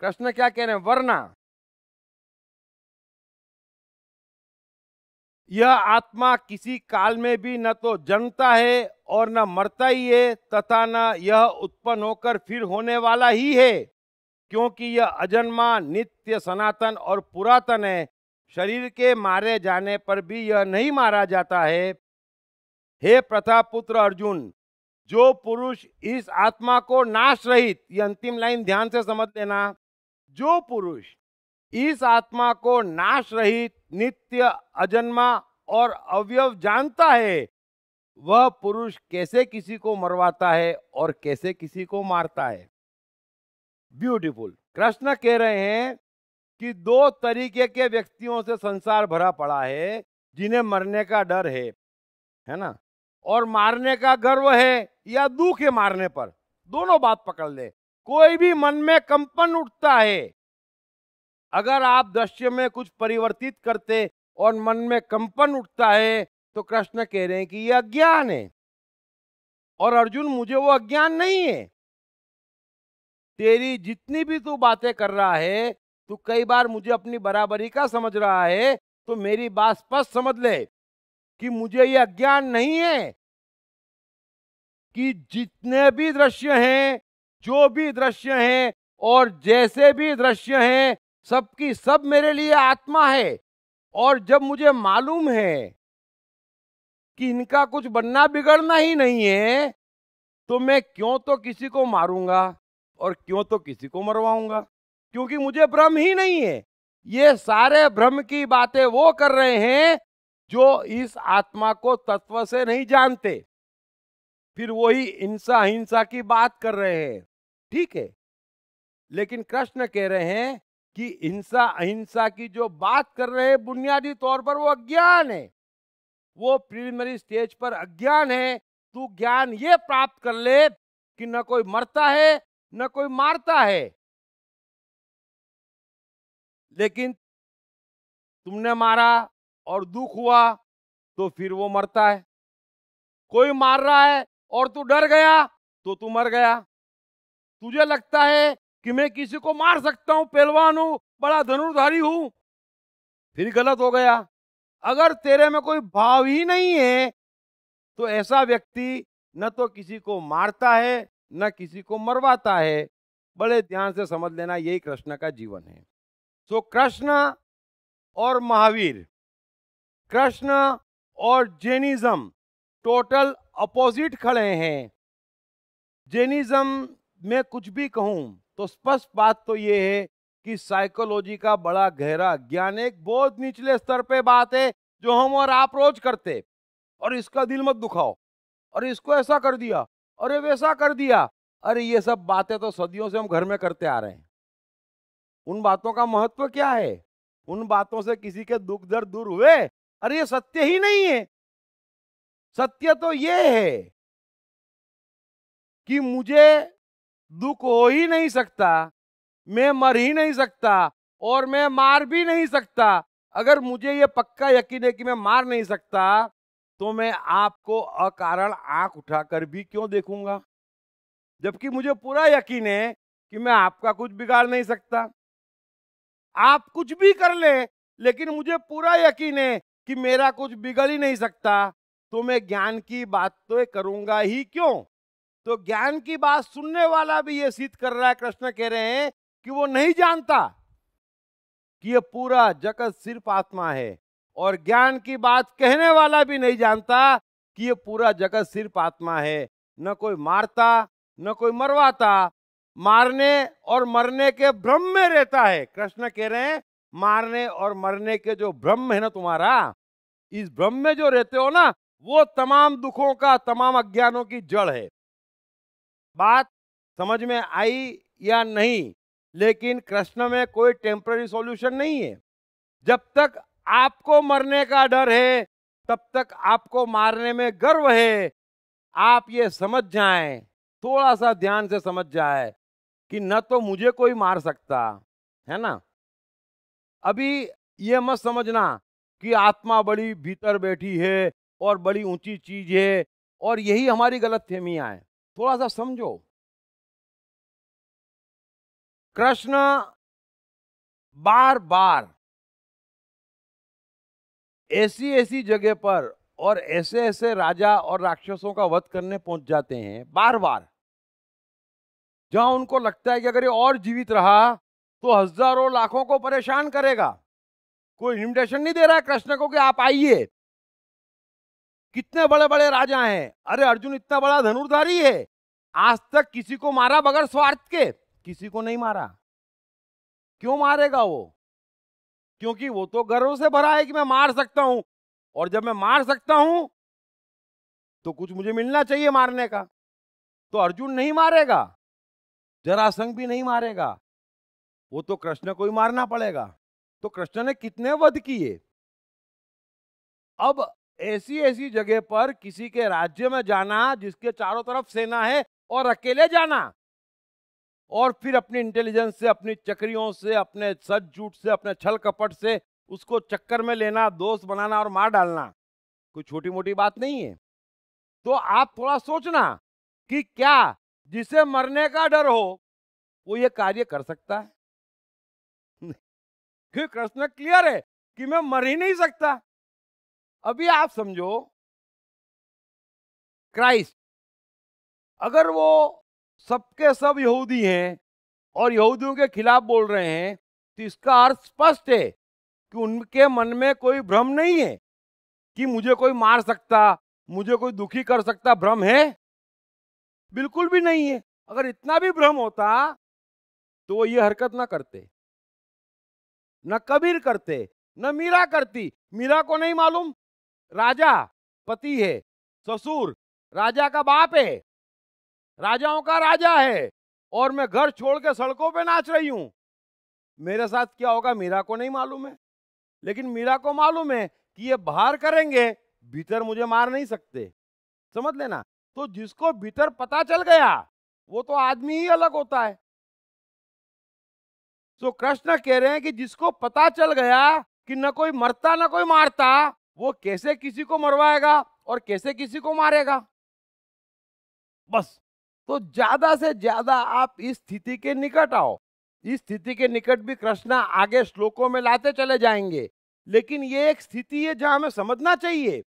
कृष्ण क्या कह रहे हैं? वरना यह आत्मा किसी काल में भी न तो जन्मता है और न मरता ही है, तथा न यह उत्पन्न होकर फिर होने वाला ही है, क्योंकि यह अजन्मा, नित्य, सनातन और पुरातन है। शरीर के मारे जाने पर भी यह नहीं मारा जाता है। हे प्रतापुत्र अर्जुन, जो पुरुष इस आत्मा को नाश रहित, ये अंतिम लाइन ध्यान से समझ लेना, जो पुरुष इस आत्मा को नाश रहित, नित्य, अजन्मा और अवयव जानता है, वह पुरुष कैसे किसी को मरवाता है और कैसे किसी को मारता है। ब्यूटीफुल। कृष्ण कह रहे हैं कि दो तरीके के व्यक्तियों से संसार भरा पड़ा है, जिन्हें मरने का डर है ना, और मारने का गर्व है या दुख है मारने पर। दोनों बात पकड़ ले। कोई भी मन में कंपन उठता है, अगर आप दृश्य में कुछ परिवर्तित करते और मन में कंपन उठता है, तो कृष्ण कह रहे हैं कि यह अज्ञान है। और अर्जुन, मुझे वो अज्ञान नहीं है। तेरी जितनी भी तू बातें कर रहा है, तू कई बार मुझे अपनी बराबरी का समझ रहा है, तो मेरी बात स्पष्ट समझ ले कि मुझे ये अज्ञान नहीं है कि जितने भी दृश्य हैं, जो भी दृश्य हैं और जैसे भी दृश्य हैं, सबकी सब मेरे लिए आत्मा है। और जब मुझे मालूम है कि इनका कुछ बनना बिगड़ना ही नहीं है, तो मैं क्यों तो किसी को मारूंगा और क्यों तो किसी को मरवाऊंगा, क्योंकि मुझे भ्रम ही नहीं है। ये सारे भ्रम की बातें वो कर रहे हैं जो इस आत्मा को तत्व से नहीं जानते, फिर वही हिंसा हिंसा की बात कर रहे हैं। ठीक है, लेकिन कृष्ण कह रहे हैं कि हिंसा अहिंसा की जो बात कर रहे हैं, बुनियादी तौर पर वो अज्ञान है, वो प्रीलिमिनरी स्टेज पर अज्ञान है। तू ज्ञान ये प्राप्त कर ले कि न कोई मरता है न कोई मारता है, लेकिन तुमने मारा और दुख हुआ तो फिर वो मरता है। कोई मार रहा है और तू डर गया तो तू मर गया। तुझे लगता है कि मैं किसी को मार सकता हूं, पहलवान हूं, बड़ा धनुर्धारी हूं, फिर गलत हो गया। अगर तेरे में कोई भाव ही नहीं है, तो ऐसा व्यक्ति न तो किसी को मारता है न किसी को मरवाता है। बड़े ध्यान से समझ लेना, यही कृष्ण का जीवन है। तो कृष्ण और महावीर, कृष्ण और जैनिज्म टोटल अपोजिट खड़े हैं। जैनिज्म में कुछ भी कहूं तो स्पष्ट बात तो यह है कि साइकोलॉजी का बड़ा गहरा ज्ञान एक बहुत निचले स्तर पे बात है, जो हम और आप रोज करते। और इसका दिल मत दुखाओ, और इसको ऐसा कर दिया, अरे वैसा कर दिया। अरे ये सब बातें तो सदियों से हम घर में करते आ रहे हैं। उन बातों का महत्व क्या है? उन बातों से किसी के दुख दर्द दूर हुए? अरे ये सत्य ही नहीं है। सत्य तो ये है कि मुझे दुख हो ही नहीं सकता, मैं मर ही नहीं सकता और मैं मार भी नहीं सकता। अगर मुझे ये पक्का यकीन है कि मैं मार नहीं सकता, तो मैं आपको अकारण आंख उठाकर भी क्यों देखूंगा, जबकि मुझे पूरा यकीन है कि मैं आपका कुछ बिगाड़ नहीं सकता। आप कुछ भी कर ले, लेकिन मुझे पूरा यकीन है कि मेरा कुछ बिगड़ ही नहीं सकता, तो मैं ज्ञान की बात तो करूंगा ही क्यों। तो ज्ञान की बात सुनने वाला भी ये सिद्ध कर रहा है, कृष्ण कह रहे हैं कि वो नहीं जानता कि ये पूरा जगत सिर्फ आत्मा है, और ज्ञान की बात कहने वाला भी नहीं जानता कि ये पूरा जगत सिर्फ आत्मा है। न कोई मारता, न कोई मरवाता, मारने और मरने के भ्रम में रहता है। कृष्ण कह रहे हैं मारने और मरने के जो भ्रम है ना तुम्हारा, इस भ्रम में जो रहते हो ना, वो तमाम दुखों का, तमाम अज्ञानों की जड़ है। बात समझ में आई या नहीं? लेकिन कृष्ण में कोई टेम्पररी सॉल्यूशन नहीं है। जब तक आपको मरने का डर है, तब तक आपको मारने में गर्व है। आप ये समझ जाएं, थोड़ा सा ध्यान से समझ जाए कि न तो मुझे कोई मार सकता है ना। अभी ये मत समझना कि आत्मा बड़ी भीतर बैठी है और बड़ी ऊंची चीज है, और यही हमारी गलतफहमियां हैं। थोड़ा सा समझो, कृष्ण बार बार ऐसी ऐसी जगह पर और ऐसे ऐसे राजा और राक्षसों का वध करने पहुंच जाते हैं, बार बार, जहां उनको लगता है कि अगर ये और जीवित रहा तो हजारों लाखों को परेशान करेगा। कोई इन्विटेशन नहीं दे रहा है कृष्ण को कि आप आइए। कितने बड़े बड़े राजा हैं, अरे अर्जुन इतना बड़ा धनुर्धारी है, आज तक किसी को मारा बगैर स्वार्थ के? किसी को नहीं मारा। क्यों मारेगा वो? क्योंकि वो तो गर्व से भरा है कि मैं मार सकता हूं, और जब मैं मार सकता हूं तो कुछ मुझे मिलना चाहिए मारने का। तो अर्जुन नहीं मारेगा, जरासंध भी नहीं मारेगा, वो तो कृष्ण को ही मारना पड़ेगा। तो कृष्ण ने कितने वध किए। अब ऐसी ऐसी जगह पर किसी के राज्य में जाना जिसके चारों तरफ सेना है, और अकेले जाना, और फिर अपनी इंटेलिजेंस से, अपनी चक्रियों से, अपने सच झूठ से, अपने छल कपट से उसको चक्कर में लेना, दोस्त बनाना और मार डालना, कोई छोटी मोटी बात नहीं है। तो आप थोड़ा सोचना कि क्या जिसे मरने का डर हो वो ये कार्य कर सकता है? क्योंकि कृष्ण क्लियर है कि मैं मर ही नहीं सकता। अभी आप समझो, क्राइस्ट अगर वो सबके सब यहूदी हैं और यहूदियों के खिलाफ बोल रहे हैं, तो इसका अर्थ स्पष्ट है कि उनके मन में कोई भ्रम नहीं है कि मुझे कोई मार सकता, मुझे कोई दुखी कर सकता। भ्रम है? बिल्कुल भी नहीं है। अगर इतना भी भ्रम होता तो वो ये हरकत ना करते, न कबीर करते, न मीरा करती। मीरा को नहीं मालूम राजा पति है, ससुर राजा का बाप है, राजाओं का राजा है, और मैं घर छोड़ के सड़कों पे नाच रही हूं, मेरे साथ क्या होगा मीरा को नहीं मालूम है। लेकिन मीरा को मालूम है कि ये बाहर करेंगे, भीतर मुझे मार नहीं सकते। समझ लेना। तो जिसको भीतर पता चल गया वो तो आदमी ही अलग होता है। तो कृष्ण कह रहे हैं कि जिसको पता चल गया कि न कोई मरता न कोई मारता, वो कैसे किसी को मरवाएगा और कैसे किसी को मारेगा। बस। तो ज्यादा से ज्यादा आप इस स्थिति के निकट आओ। इस स्थिति के निकट भी कृष्ण आगे श्लोकों में लाते चले जाएंगे, लेकिन ये एक स्थिति है जहां हमें समझना चाहिए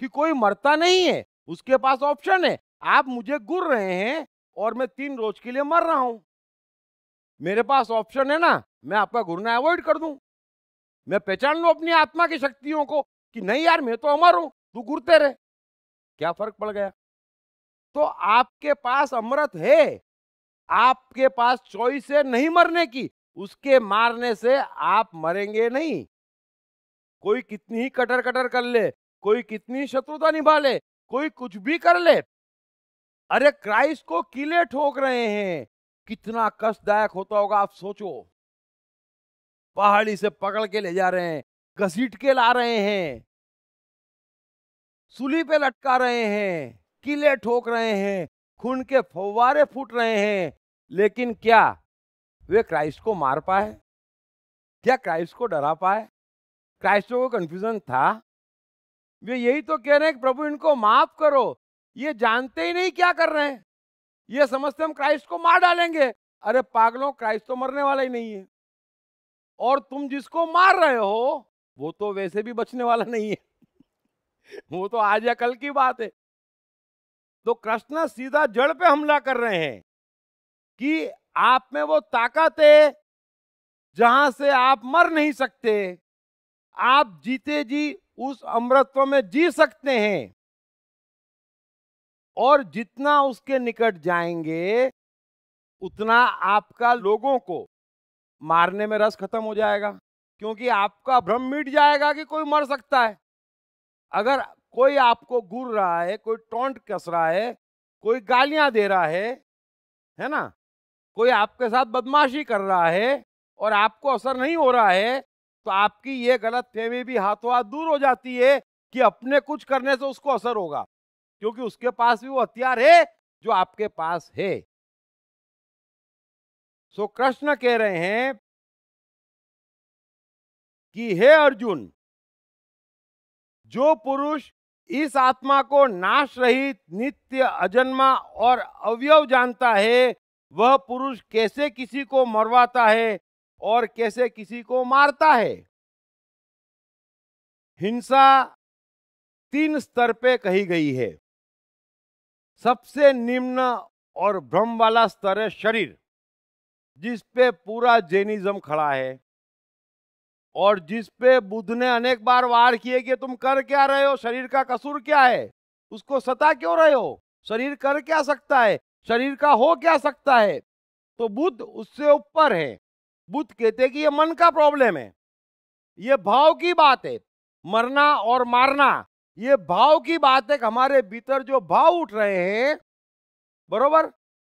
कि कोई मरता नहीं है, उसके पास ऑप्शन है। आप मुझे घूर रहे हैं और मैं 3 रोज के लिए मर रहा हूं, मेरे पास ऑप्शन है ना, मैं आपका घूरना अवॉइड कर दूं। मैं पहचान लूं अपनी आत्मा की शक्तियों को कि नहीं यार मैं तो अमर हूं, तू घूरते रहे, क्या फर्क पड़ गया। तो आपके पास अमृत है, आपके पास चॉइस है नहीं मरने की, उसके मारने से आप मरेंगे नहीं। कोई कितनी ही कटर कटर कर ले, कोई कितनी शत्रुता निभा ले, कोई कुछ भी कर ले, अरे क्राइस्ट को किले ठोक रहे हैं, कितना कष्टदायक होता होगा आप सोचो। पहाड़ी से पकड़ के ले जा रहे हैं, घसीट के ला रहे हैं, सूली पे लटका रहे हैं, किले ठोक रहे हैं, खून के फव्वारे फूट रहे हैं, लेकिन क्या वे क्राइस्ट को मार पाए? क्या क्राइस्ट को डरा पाए? क्राइस्ट को कंफ्यूजन था? वे यही तो कह रहे हैं कि प्रभु इनको माफ करो, ये जानते ही नहीं क्या कर रहे हैं, ये समझते हम क्राइस्ट को मार डालेंगे। अरे पागलों, क्राइस्ट तो मरने वाला ही नहीं है, और तुम जिसको मार रहे हो वो तो वैसे भी बचने वाला नहीं है वो तो आज या कल की बात है। तो कृष्ण सीधा जड़ पे हमला कर रहे हैं कि आप में वो ताकत है जहां से आप मर नहीं सकते, आप जीते जी उस अमृतत्व में जी सकते हैं, और जितना उसके निकट जाएंगे उतना आपका लोगों को मारने में रस खत्म हो जाएगा, क्योंकि आपका भ्रम मिट जाएगा कि कोई मर सकता है। अगर कोई आपको घूर रहा है, कोई टोंट कस रहा है, कोई गालियां दे रहा है ना, कोई आपके साथ बदमाशी कर रहा है और आपको असर नहीं हो रहा है, तो आपकी ये गलतफहमी भी हाथों हाथ दूर हो जाती है कि अपने कुछ करने से उसको असर होगा, क्योंकि उसके पास भी वो हथियार है जो आपके पास है। सो कृष्ण कह रहे हैं कि हे अर्जुन, जो पुरुष इस आत्मा को नाश रहित, नित्य, अजन्मा और अवयव जानता है, वह पुरुष कैसे किसी को मरवाता है और कैसे किसी को मारता है। हिंसा 3 स्तर पे कही गई है। सबसे निम्न और भ्रम वाला स्तर है शरीर, जिस पे पूरा जैनिज्म खड़ा है और जिस पे बुद्ध ने अनेक बार वार किए कि तुम कर क्या रहे हो, शरीर का कसूर क्या है, उसको सता क्यों रहे हो, शरीर कर क्या सकता है, शरीर का हो क्या सकता है। तो बुद्ध उससे ऊपर है। बुद्ध कहते हैं कि ये मन का प्रॉब्लम है, ये भाव की बात है, मरना और मारना ये भाव की बात है कि हमारे भीतर जो भाव उठ रहे हैं, बरोबर।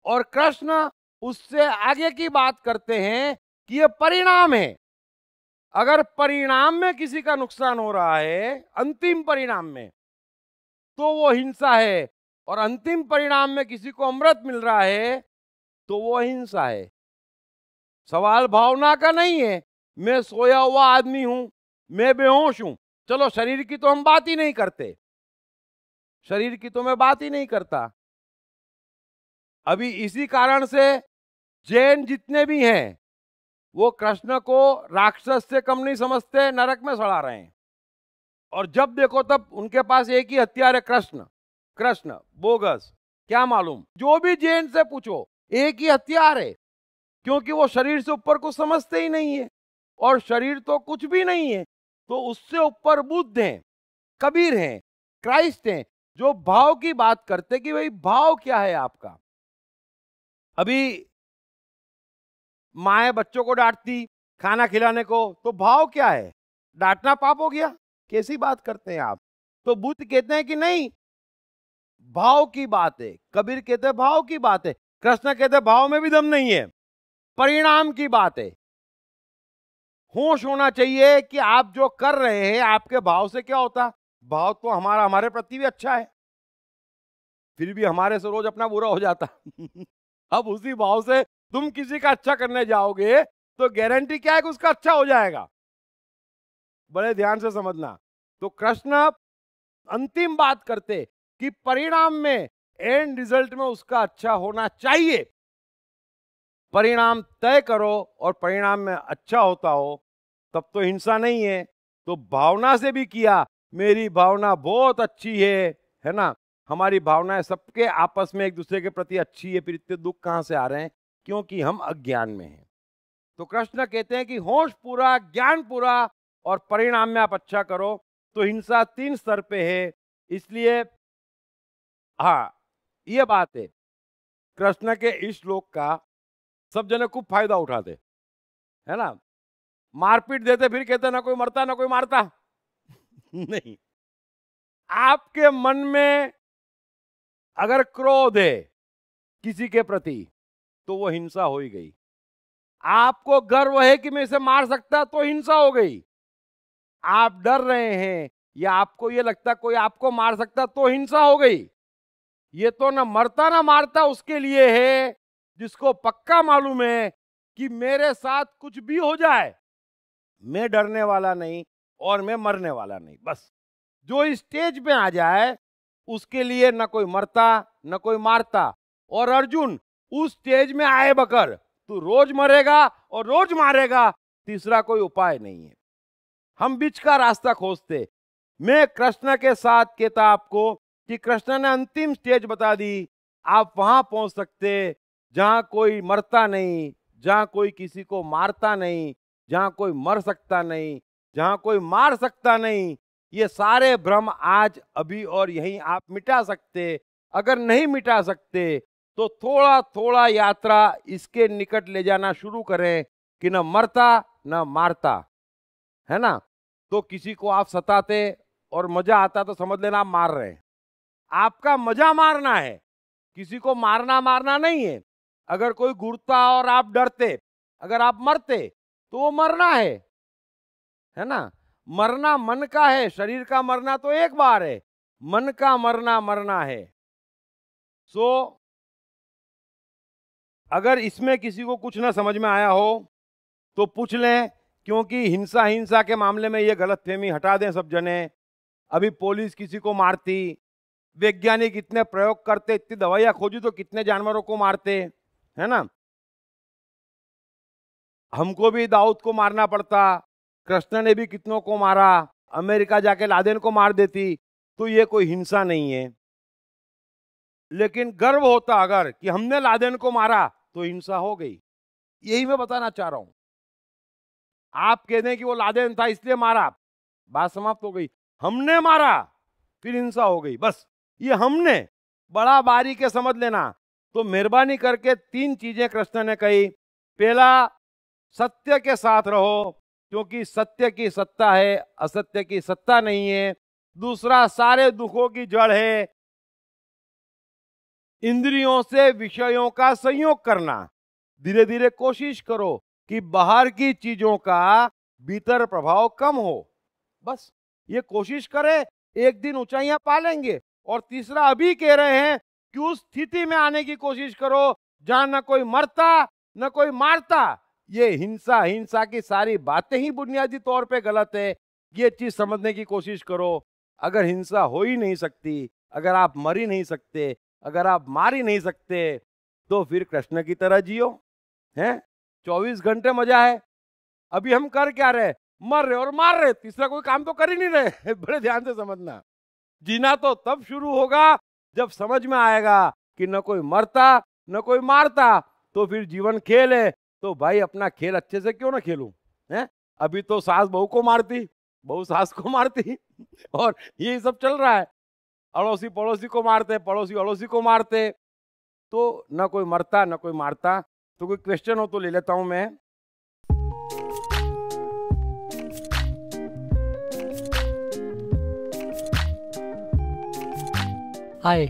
और कृष्ण उससे आगे की बात करते हैं कि ये परिणाम है। अगर परिणाम में किसी का नुकसान हो रहा है, अंतिम परिणाम में, तो वो हिंसा है, और अंतिम परिणाम में किसी को अमृत मिल रहा है तो वो हिंसा है। सवाल भावना का नहीं है, मैं सोया हुआ आदमी हूं, मैं बेहोश हूं, चलो शरीर की तो हम बात ही नहीं करते, शरीर की तो मैं बात ही नहीं करता। अभी इसी कारण से जैन जितने भी हैं वो कृष्ण को राक्षस से कम नहीं समझते, नरक में सड़ा रहे हैं, और जब देखो तब उनके पास एक ही हथियार है, कृष्ण। कृष्ण बोगस, क्या मालूम, जो भी जैन से पूछो एक ही हथियार है, क्योंकि वो शरीर से ऊपर कुछ समझते ही नहीं है, और शरीर तो कुछ भी नहीं है। तो उससे ऊपर बुद्ध हैं, कबीर हैं, क्राइस्ट हैं, जो भाव की बात करते कि भाई भाव क्या है आपका। अभी माए बच्चों को डांटती खाना खिलाने को, तो भाव क्या है, डांटना पाप हो गया, कैसी बात करते हैं आप। तो बुद्ध कहते हैं कि नहीं, भाव की बात है, कबीर कहते हैं भाव की बात है, कृष्ण कहते हैं भाव में भी दम नहीं है, परिणाम की बात है। होश होना चाहिए कि आप जो कर रहे हैं आपके भाव से क्या होता। भाव तो हमारा हमारे प्रति भी अच्छा है, फिर भी हमारे से रोज अपना बुरा हो जाता अब उसी भाव से तुम किसी का अच्छा करने जाओगे तो गारंटी क्या है कि उसका अच्छा हो जाएगा। बड़े ध्यान से समझना। तो कृष्ण अंतिम बात करते कि परिणाम में, एंड रिजल्ट में उसका अच्छा होना चाहिए। परिणाम तय करो और परिणाम में अच्छा होता हो तब तो हिंसा नहीं है। तो भावना से भी किया, मेरी भावना बहुत अच्छी है ना, हमारी भावनाएं सबके आपस में एक दूसरे के प्रति अच्छी है, फिर इतने दुख कहां से आ रहे हैं, क्योंकि हम अज्ञान में हैं। तो कृष्ण कहते हैं कि होश पूरा, ज्ञान पूरा, और परिणाम में आप अच्छा करो। तो हिंसा 3 स्तर पे है, इसलिए हाँ ये बात है। कृष्ण के इस श्लोक का सब जने खूब फायदा उठाते है ना, मारपीट देते, फिर कहते ना कोई मरता ना कोई मारता नहीं, आपके मन में अगर क्रोध है किसी के प्रति तो वो हिंसा हो ही गई। आपको गर्व है कि मैं इसे मार सकता तो हिंसा हो गई। आप डर रहे हैं या आपको ये लगता कोई आपको मार सकता तो हिंसा हो गई। ये तो ना मरता ना मारता उसके लिए है जिसको पक्का मालूम है कि मेरे साथ कुछ भी हो जाए, मैं डरने वाला नहीं और मैं मरने वाला नहीं। बस जो इस स्टेज पे आ जाए उसके लिए न कोई मरता न कोई मारता। और अर्जुन, उस स्टेज में आए बकर तू रोज मरेगा और रोज मारेगा, तीसरा कोई उपाय नहीं है। हम बीच का रास्ता खोजते। मैं कृष्ण के साथ कहता आपको कि कृष्ण ने अंतिम स्टेज बता दी। आप वहां पहुंच सकते जहां कोई मरता नहीं, जहां कोई किसी को मारता नहीं, जहां कोई मर सकता नहीं, जहां कोई मार सकता नहीं। ये सारे भ्रम आज अभी और यहीं आप मिटा सकते। अगर नहीं मिटा सकते तो थोड़ा थोड़ा यात्रा इसके निकट ले जाना शुरू करें कि न मरता न मारता, है ना। तो किसी को आप सताते और मजा आता तो समझ लेना आप मार रहे हैं। आपका मजा मारना है, किसी को मारना नहीं है। अगर कोई घूरता और आप डरते, अगर आप मरते तो वो मरना है ना। मरना मन का है, शरीर का मरना तो एक बार है, मन का मरना है। सो अगर इसमें किसी को कुछ ना समझ में आया हो तो पूछ लें, क्योंकि हिंसा के मामले में ये गलतफहमी हटा दें सब जने। अभी पुलिस किसी को मारती, वैज्ञानिक इतने प्रयोग करते, इतनी दवाइयां खोजी तो कितने जानवरों को मारते, है ना। हमको भी दाऊद को मारना पड़ता, कृष्ण ने भी कितनों को मारा, अमेरिका जाके लादेन को मार देती, तो ये कोई हिंसा नहीं है। लेकिन गर्व होता अगर कि हमने लादेन को मारा तो हिंसा हो गई। यही मैं बताना चाह रहा हूं। आप कह दें कि वो लादेन था इसलिए मारा, बात समाप्त हो गई। हमने मारा फिर हिंसा हो गई। बस ये हमने बड़ा बारीक के समझ लेना। तो मेहरबानी करके 3 चीजें कृष्ण ने कही। पहला, सत्य के साथ रहो, क्योंकि सत्य की सत्ता है, असत्य की सत्ता नहीं है। दूसरा, सारे दुखों की जड़ है इंद्रियों से विषयों का संयोग करना। धीरे धीरे कोशिश करो कि बाहर की चीजों का भीतर प्रभाव कम हो। बस ये कोशिश करें, एक दिन ऊंचाइयां पा लेंगे। और तीसरा, अभी कह रहे हैं कि उस स्थिति में आने की कोशिश करो जहां न कोई मरता न कोई मारता। ये हिंसा की सारी बातें ही बुनियादी तौर पे गलत है। ये चीज समझने की कोशिश करो। अगर हिंसा हो ही नहीं सकती, अगर आप मर ही नहीं सकते, अगर आप मार ही नहीं सकते, तो फिर कृष्ण की तरह जियो, हैं। 24 घंटे मजा है। अभी हम कर क्या रहे, मर रहे और मार रहे, तीसरा कोई काम तो कर ही नहीं रहे। बड़े ध्यान से समझना। जीना तो तब शुरू होगा जब समझ में आएगा कि न कोई मरता न कोई मारता, तो फिर जीवन खेल है। तो भाई अपना खेल अच्छे से क्यों ना खेलूं, हैं। अभी तो सास बहू को मारती, बहू सास को मारती, और यही सब चल रहा है। अड़ोसी पड़ोसी को मारते, पड़ोसी अड़ोसी को मारते, तो न कोई मरता न कोई मारता। तो कोई क्वेश्चन हो तो ले लेता हूं मैं। हाय,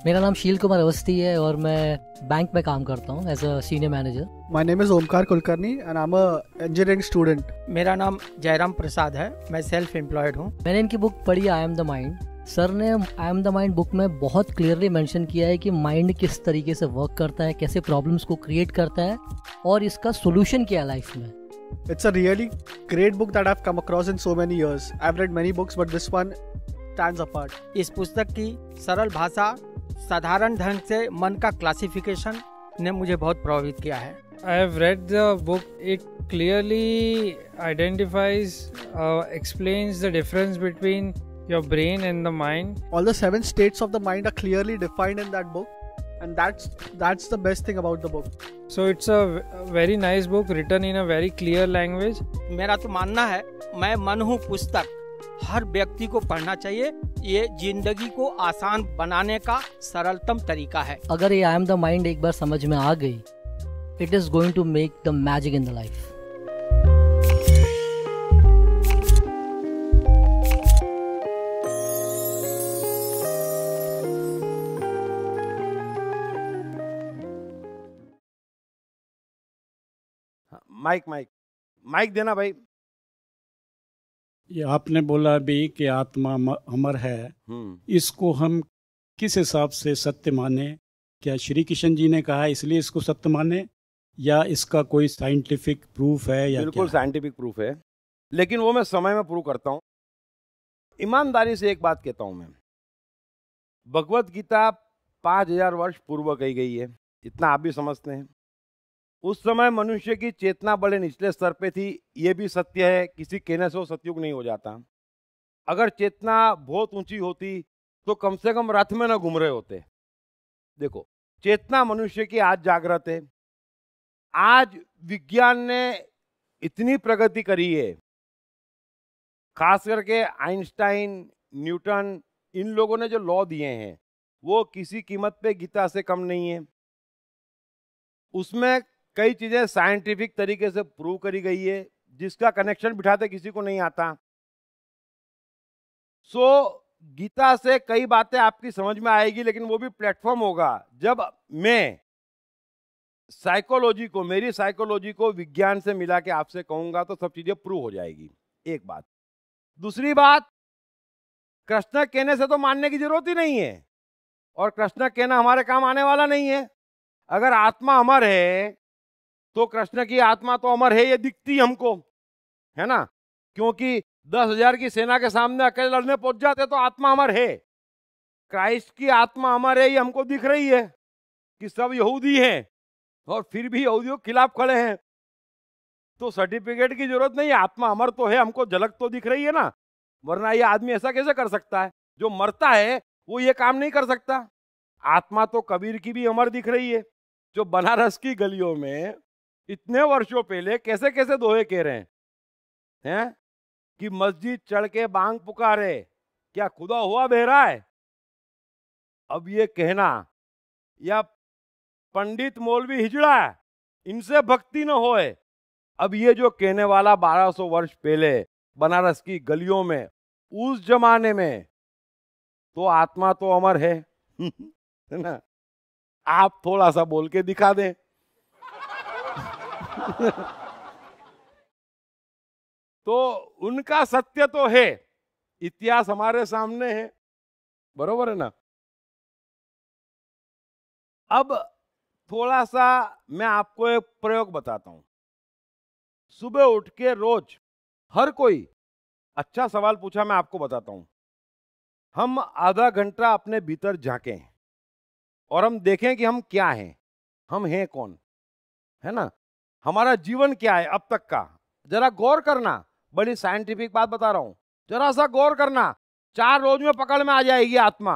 मेरा नाम शील कुमार अवस्थी है और मैं बैंक में काम करता हूँ as a senior manager. My name is Omkar Kulkarni and I am a engineering student. मेरा नाम जयराम प्रसाद है, मैं सेल्फ एम्प्लॉयड हूँ। मैंने इनकी बुक पढ़ी I am the mind. Sir ने I am the mind book में बहुत क्लियरली मेंशन किया है कि माइंड किस तरीके से वर्क करता है, कैसे प्रॉब्लम्स को क्रिएट करता है और इसका सोल्यूशन क्या है लाइफ में। It's a really great book that I've come across in so many years. I've read many books, but this one stands apart. इस पुस्तक की सरल भाषा, साधारण ढंग से मन का क्लासिफिकेशन ने मुझे बहुत प्रभावित किया है। I have read the book. It clearly identifies, explains the difference between your brain and the mind. All the 7 states of the mind are clearly defined in that book, and that's the best thing about the book. So it's a very nice book written in a very clear language. मेरा तो मानना है, मैं मन हूँ पुस्तक, हर व्यक्ति को पढ़ना चाहिए। ये जिंदगी को आसान बनाने का सरलतम तरीका है। अगर ये आई एम द माइंड एक बार समझ में आ गई, it is going to make the magic in the life. Mic देना भाई। ये आपने बोला अभी कि आत्मा अमर है, इसको हम किस हिसाब से सत्य माने क्या श्री कृष्ण जी ने कहा इसलिए इसको सत्य माने, या इसका कोई साइंटिफिक प्रूफ है? या बिल्कुल साइंटिफिक प्रूफ है, लेकिन वो मैं समय में प्रूव करता हूं। ईमानदारी से एक बात कहता हूं मैं, भगवत गीता 5000 वर्ष पूर्व कही गई है, इतना आप भी समझते हैं। उस समय मनुष्य की चेतना बड़े निचले स्तर पे थी, ये भी सत्य है, किसी कहने से वो सतयुग नहीं हो जाता। अगर चेतना बहुत ऊंची होती तो कम से कम रथ में न घूम रहे होते। देखो, चेतना मनुष्य की आज जागृत है। आज विज्ञान ने इतनी प्रगति करी है, खास करके आइंस्टाइन, न्यूटन, इन लोगों ने जो लॉ दिए हैं वो किसी कीमत पे गीता से कम नहीं है। उसमें कई चीजें साइंटिफिक तरीके से प्रूव करी गई है, जिसका कनेक्शन बिठाते किसी को नहीं आता। गीता से कई बातें आपकी समझ में आएगी, लेकिन वो भी प्लेटफॉर्म होगा जब मैं साइकोलॉजी को, मेरी साइकोलॉजी को विज्ञान से मिला के आपसे कहूंगा तो सब चीजें प्रूव हो जाएगी। एक बात। दूसरी बात, कृष्ण कहने से तो मानने की जरूरत ही नहीं है, और कृष्ण कहना हमारे काम आने वाला नहीं है। अगर आत्मा अमर है तो कृष्ण की आत्मा तो अमर है, ये दिखती हमको, है ना? क्योंकि 10,000 की सेना के सामने अकेले लड़ने पहुंच जाते तो आत्मा अमर है। क्राइस्ट की आत्मा अमर है, ये हमको दिख रही है कि सब यहूदी हैं और फिर भी यहूदियों के खिलाफ खड़े हैं। तो सर्टिफिकेट की जरूरत नहीं है, आत्मा अमर तो है, हमको झलक तो दिख रही है ना। वरना ये आदमी ऐसा कैसे कर सकता है? जो मरता है वो ये काम नहीं कर सकता। आत्मा तो कबीर की भी अमर दिख रही है, जो बनारस की गलियों में इतने वर्षों पहले कैसे कैसे दोहे कह रहे हैं कि मस्जिद चढ़ के बांग पुकारे, क्या खुदा हुआ बहरा है? अब ये कहना, या पंडित मौलवी हिजड़ा है, इनसे भक्ति न होए। अब ये जो कहने वाला 1200 वर्ष पहले बनारस की गलियों में, उस जमाने में तो आत्मा तो अमर है है ना? आप थोड़ा सा बोल के दिखा दें तो उनका सत्य तो है, इतिहास हमारे सामने है, बरोबर है ना? अब थोड़ा सा मैं आपको एक प्रयोग बताता हूं। सुबह उठ के रोज हर कोई अच्छा सवाल पूछा, मैं आपको बताता हूं। हम आधा घंटा अपने भीतर झांकें और हम देखें कि हम क्या हैं, हम हैं कौन, है ना? हमारा जीवन क्या है अब तक का। जरा गौर करना, बड़ी साइंटिफिक बात बता रहा हूं, जरा सा गौर करना। 4 रोज में पकड़ में आ जाएगी आत्मा।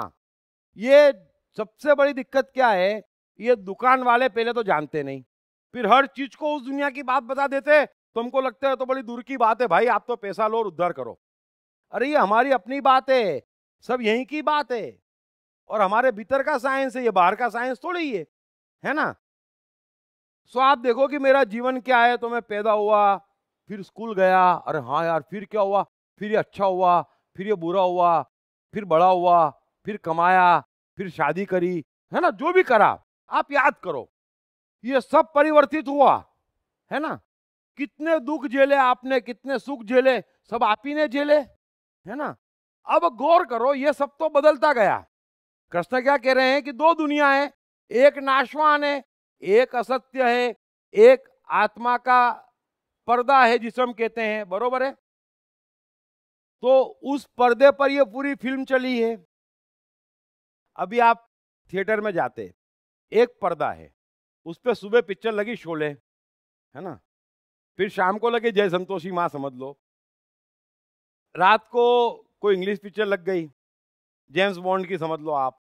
ये सबसे बड़ी दिक्कत क्या है, ये दुकान वाले पहले तो जानते नहीं, फिर हर चीज को उस दुनिया की बात बता देते, तो हमको लगता है तो बड़ी दूर की बात है भाई, आप तो पैसा लो और उद्धार करो। अरे ये हमारी अपनी बात है, सब यहीं की बात है, और हमारे भीतर का साइंस है, ये बाहर का साइंस थोड़ी है ना? सो आप देखो कि मेरा जीवन क्या है। तो मैं पैदा हुआ, फिर स्कूल गया, अरे हाँ यार फिर क्या हुआ, फिर ये अच्छा हुआ, फिर ये बुरा हुआ, फिर बड़ा हुआ, फिर कमाया, फिर शादी करी, है ना? जो भी करा आप याद करो, ये सब परिवर्तित हुआ, है ना? कितने दुख झेले आपने, कितने सुख झेले, सब आप ही ने झेले, है ना? अब गौर करो, ये सब तो बदलता गया। कृष्ण क्या कह रहे हैं कि 2 दुनिया है, एक नाशवान है, एक असत्य है, एक आत्मा का पर्दा है जिसे हम कहते हैं, बरोबर है? तो उस पर्दे पर ये पूरी फिल्म चली है। अभी आप थिएटर में जाते, एक पर्दा है, उस पे सुबह पिक्चर लगी शोले, है ना? फिर शाम को लगे जय संतोषी मां, समझ लो। रात को कोई इंग्लिश पिक्चर लग गई, जेम्स बॉन्ड की, समझ लो आप।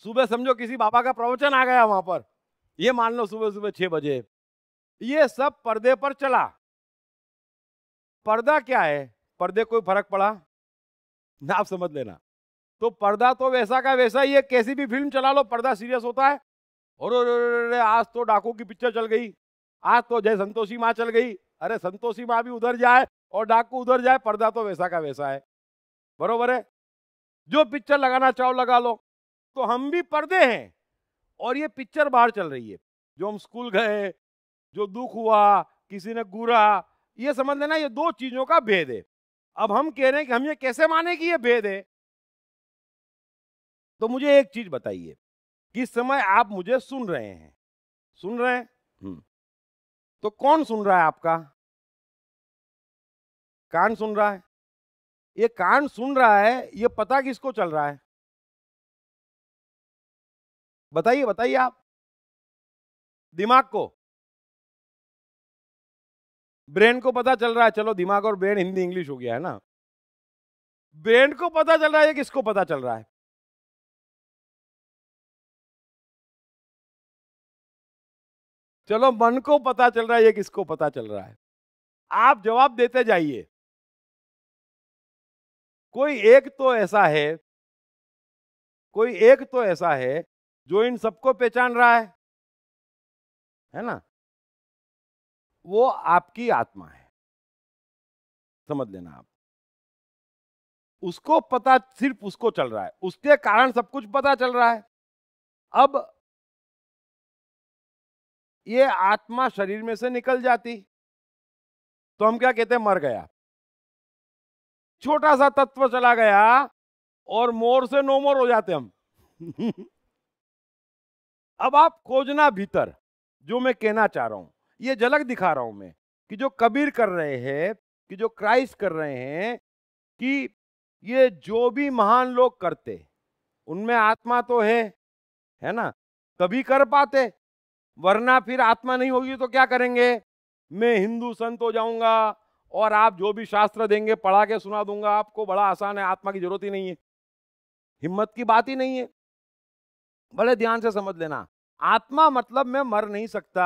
सुबह समझो किसी बाबा का प्रवचन आ गया वहां पर, ये मान लो सुबह सुबह 6 बजे। ये सब पर्दे पर चला। पर्दा क्या है? पर्दे कोई फर्क पड़ा ना, आप समझ लेना। तो पर्दा तो वैसा का वैसा ही है, कैसी भी फिल्म चला लो पर्दा सीरियस होता है। और आज तो डाकू की पिक्चर चल गई, आज तो जय संतोषी माँ चल गई। अरे संतोषी माँ भी उधर जाए और डाकू उधर जाए, पर्दा तो वैसा का वैसा है, बरोबर है? जो पिक्चर लगाना चाहो लगा लो। तो हम भी पर्दे हैं और ये पिक्चर बाहर चल रही है। जो हम स्कूल गए, जो दुख हुआ, किसी ने घूरा, ये समझ लेना ये 2 चीजों का भेद है। अब हम कह रहे हैं कि हम ये कैसे माने कि ये भेद है। तो मुझे एक चीज बताइए, किस समय आप मुझे सुन रहे हैं, सुन रहे हैं। तो कौन सुन रहा है आपका? कान सुन रहा है। ये कान सुन रहा है, ये पता किसको चल रहा है? बताइए बताइए आप। दिमाग को, ब्रेन को पता चल रहा है। चलो दिमाग और ब्रेन हिंदी इंग्लिश हो गया है ना। ब्रेन को पता चल रहा है, किसको पता चल रहा है? चलो मन को पता चल रहा है, ये किसको पता चल रहा है? आप जवाब देते जाइए। कोई एक तो ऐसा है, कोई एक तो ऐसा है जो इन सबको पहचान रहा है ना? वो आपकी आत्मा है, समझ लेना आप। उसको पता सिर्फ उसको चल रहा है, उसके कारण सब कुछ पता चल रहा है। अब ये आत्मा शरीर में से निकल जाती तो हम क्या कहते हैं? मर गया। छोटा सा तत्व चला गया और मोर से नो मोर हो जाते हम। अब आप खोजना भीतर, जो मैं कहना चाह रहा हूं, ये झलक दिखा रहा हूं मैं, कि जो कबीर कर रहे हैं, कि जो क्राइस्ट कर रहे हैं, कि ये जो भी महान लोग करते उनमें आत्मा तो है ना, तभी कर पाते। वरना फिर आत्मा नहीं होगी तो क्या करेंगे? मैं हिंदू संत हो जाऊंगा और आप जो भी शास्त्र देंगे पढ़ा के सुना दूंगा आपको, बड़ा आसान है, आत्मा की जरूरत ही नहीं है, हिम्मत की बात ही नहीं है। भले ध्यान से समझ लेना, आत्मा मतलब मैं मर नहीं सकता,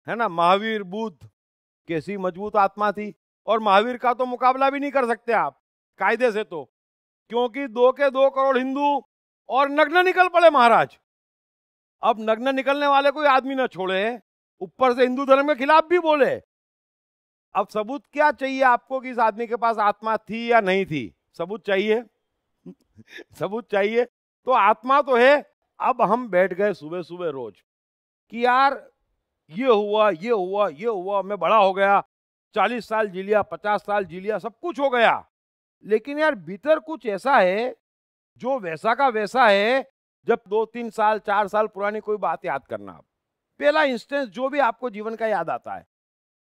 है ना। महावीर, बुद्ध कैसी मजबूत आत्मा थी, और महावीर का तो मुकाबला भी नहीं कर सकते आप कायदे से, तो क्योंकि 2 के 2 करोड़ हिंदू और नग्न निकल पड़े महाराज। अब नग्न निकलने वाले कोई आदमी ना छोड़े, ऊपर से हिंदू धर्म के खिलाफ भी बोले। अब सबूत क्या चाहिए आपको कि इस आदमी के पास आत्मा थी या नहीं थी? सबूत चाहिए। सबूत चाहिए। तो आत्मा तो है। अब हम बैठ गए सुबह सुबह रोज कि यार ये हुआ, ये हुआ, ये हुआ, मैं बड़ा हो गया, 40 साल जी लिया, 50 साल जी लिया, सब कुछ हो गया, लेकिन यार भीतर कुछ ऐसा है जो वैसा का वैसा है। जब 2, 3 साल, 4 साल पुरानी कोई बात याद करना, पहला इंस्टेंस जो भी आपको जीवन का याद आता है,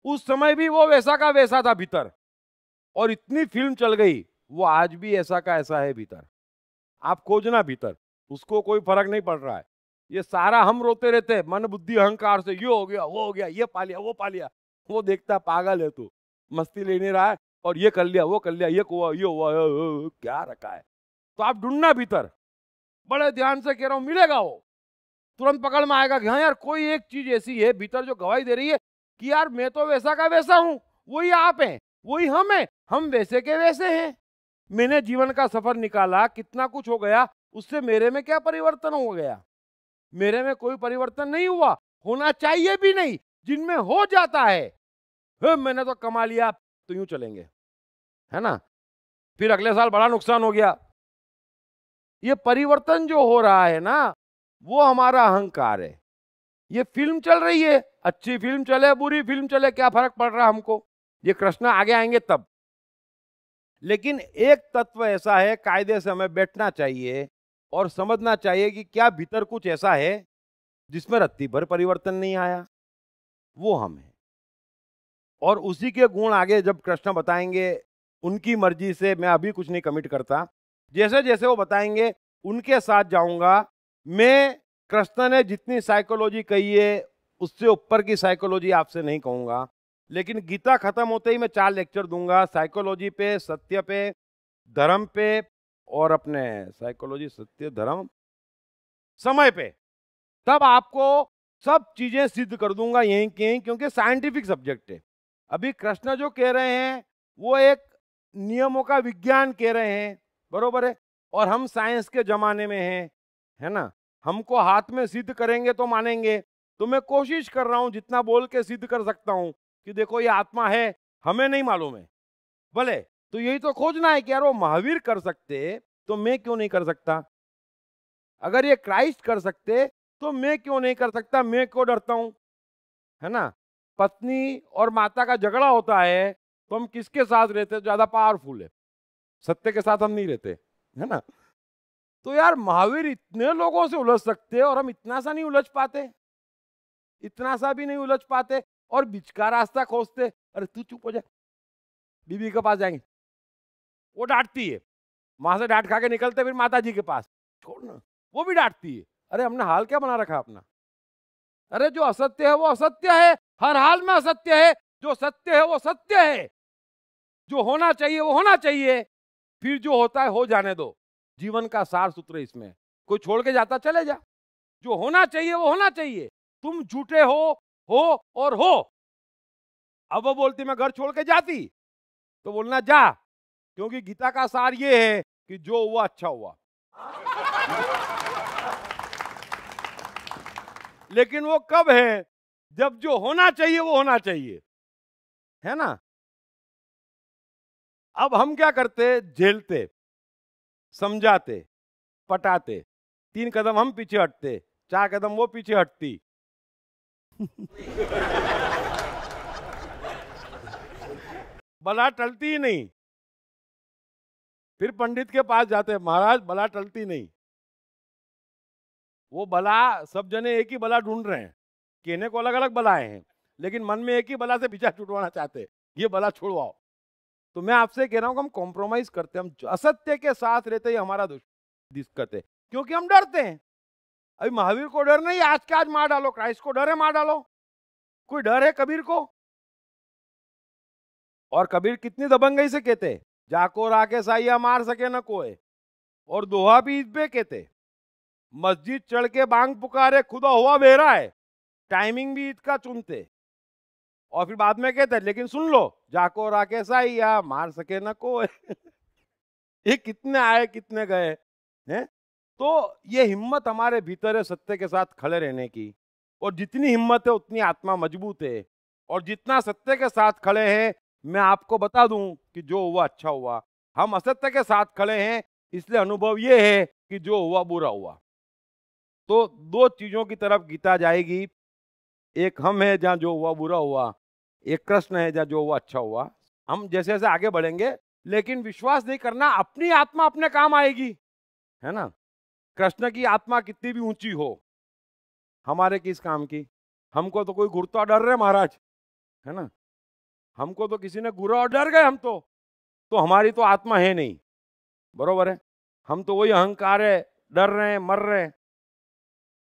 उस समय भी वो वैसा का वैसा था भीतर, और इतनी फिल्म चल गई, वो आज भी ऐसा का ऐसा है भीतर। आप खोजना भीतर, उसको कोई फर्क नहीं पड़ रहा है। ये सारा हम रोते रहते मन बुद्धि अहंकार से, ये हो गया, वो हो गया, ये पा लिया, वो पा लिया। वो देखता पागल है तू, मस्ती ले नहीं रहा है, और ये कर लिया, वो कर लिया, ये हुआ, ये हुआ, क्या रखा है। तो आप ढूंढना भीतर, बड़े ध्यान से कह रहा हूं, मिलेगा वो, तुरंत पकड़ में आएगा कि हाँ यार कोई एक चीज ऐसी है भीतर जो गवाही दे रही है कि यार मैं तो वैसा का वैसा हूं, वही आप हैं, वही हम हैं, हम वैसे के वैसे हैं। मैंने जीवन का सफर निकाला, कितना कुछ हो गया, उससे मेरे में क्या परिवर्तन हो गया? मेरे में कोई परिवर्तन नहीं हुआ, होना चाहिए भी नहीं। जिनमें हो जाता है मैंने तो कमा लिया, तो यूं चलेंगे, है ना। फिर अगले साल बड़ा नुकसान हो गया। ये परिवर्तन जो हो रहा है ना, वो हमारा अहंकार है। ये फिल्म चल रही है, अच्छी फिल्म चले, बुरी फिल्म चले, क्या फर्क पड़ रहा है हमको? ये कृष्ण आगे आएंगे तब। लेकिन एक तत्व ऐसा है, कायदे से हमें बैठना चाहिए और समझना चाहिए कि क्या भीतर कुछ ऐसा है जिसमें रत्ती भर परिवर्तन नहीं आया, वो हम है। और उसी के गुण आगे जब कृष्ण बताएंगे, उनकी मर्जी से मैं अभी कुछ नहीं कमिट करता, जैसे जैसे वो बताएंगे उनके साथ जाऊंगा। मैं कृष्ण ने जितनी साइकोलॉजी कही है उससे ऊपर की साइकोलॉजी आपसे नहीं कहूंगा, लेकिन गीता खत्म होते ही मैं 4 लेक्चर दूंगा, साइकोलॉजी पे, सत्य पे, धर्म पे, और अपने साइकोलॉजी, सत्य, धर्म, समय पे। तब आपको सब चीजें सिद्ध कर दूंगा यहीं की यहीं, क्योंकि साइंटिफिक सब्जेक्ट है। अभी कृष्ण जो कह रहे हैं वो एक नियमों का विज्ञान कह रहे हैं, बरोबर है, और हम साइंस के जमाने में हैं, है ना। हमको हाथ में सिद्ध करेंगे तो मानेंगे। तो मैं कोशिश कर रहा हूं जितना बोल के सिद्ध कर सकता हूं कि देखो ये आत्मा है, हमें नहीं मालूम है, भले। तो यही तो खोजना है कि यार वो महावीर कर सकते तो मैं क्यों नहीं कर सकता? अगर ये क्राइस्ट कर सकते तो मैं क्यों नहीं कर सकता? मैं क्यों डरता हूं, है ना। पत्नी और माता का झगड़ा होता है तो हम किसके साथ रहते? ज्यादा पावरफुल है, सत्य के साथ हम नहीं रहते, है ना। तो यार महावीर इतने लोगों से उलझ सकते और हम इतना सा नहीं उलझ पाते, इतना सा भी नहीं उलझ पाते और बीच का रास्ता खोजते। अरे तू चुप हो जा, बीबी के पास जाएंगे, वो डांटती है, वहां से डांट खा के निकलते फिर माता जी के पास, छोड़ ना, वो भी डांटती है। अरे हमने हाल क्या बना रखा अपना? अरे जो असत्य है वो असत्य है, हर हाल में असत्य है, जो सत्य है वो सत्य है, जो होना चाहिए वो होना चाहिए, फिर जो होता है हो जाने दो। जीवन का सार सूत्र इसमें, कोई छोड़ के जाता चले जा, जो होना चाहिए वो होना चाहिए। तुम झूठे हो और हो। अब वो बोलती मैं घर छोड़ के जाती, तो बोलना जा, क्योंकि गीता का सार ये है कि जो हुआ अच्छा हुआ। लेकिन वो कब है? जब जो होना चाहिए वो होना चाहिए, है ना। अब हम क्या करते? झेलते, समझाते, पटाते, 3 कदम हम पीछे हटते, 4 कदम वो पीछे हटती। बला टलती ही नहीं। फिर पंडित के पास जाते, महाराज बला टलती नहीं। वो बला, सब जने एक ही बला ढूंढ रहे हैं, कहने को अलग अलग बलाएं हैं, लेकिन मन में एक ही बला से पीछा छुटवाना चाहते हैं, ये बला छुड़वाओ। तो मैं आपसे कह रहा हूं कि हम कॉम्प्रोमाइज करते हैं, हम असत्य के साथ रहते ही हमारा दिक्कत है, क्योंकि हम डरते हैं। अभी महावीर को डर नहीं, आज के आज मार डालो, क्राइस्ट को डर है मार डालो, कोई डर है कबीर को? और कबीर कितनी दबंगई से कहते, जाको राके साइया मार सके न कोई, और दोहा भी ईद पे कहते, मस्जिद चढ़ के बांग पुकारे खुदा हुआ बेरा है, टाइमिंग भी ईद का चुनते, और फिर बाद में कहते लेकिन सुन लो, जाको राके साइया मार सके न कोई। ये कितने आए कितने गए हैं। तो ये हिम्मत हमारे भीतर है सत्य के साथ खड़े रहने की, और जितनी हिम्मत है उतनी आत्मा मजबूत है, और जितना सत्य के साथ खड़े हैं, मैं आपको बता दूं कि जो हुआ अच्छा हुआ। हम असत्य के साथ खड़े हैं, इसलिए अनुभव ये है कि जो हुआ बुरा हुआ। तो 2 चीजों की तरफ गीता जाएगी, एक हम है जहां जो हुआ बुरा हुआ, एक कृष्ण है जहां जो हुआ अच्छा हुआ। हम जैसे जैसे आगे बढ़ेंगे, लेकिन विश्वास नहीं करना, अपनी आत्मा अपने काम आएगी, है ना। कृष्ण की आत्मा कितनी भी ऊंची हो, हमारे किस काम की? हमको तो कोई गुरता डर रहे महाराज, है ना, हमको तो किसी ने गुरा और डर गए, हम तो हमारी तो आत्मा है नहीं, बरोबर है। हम तो वही अहंकार है, डर रहे हैं, मर रहे हैं।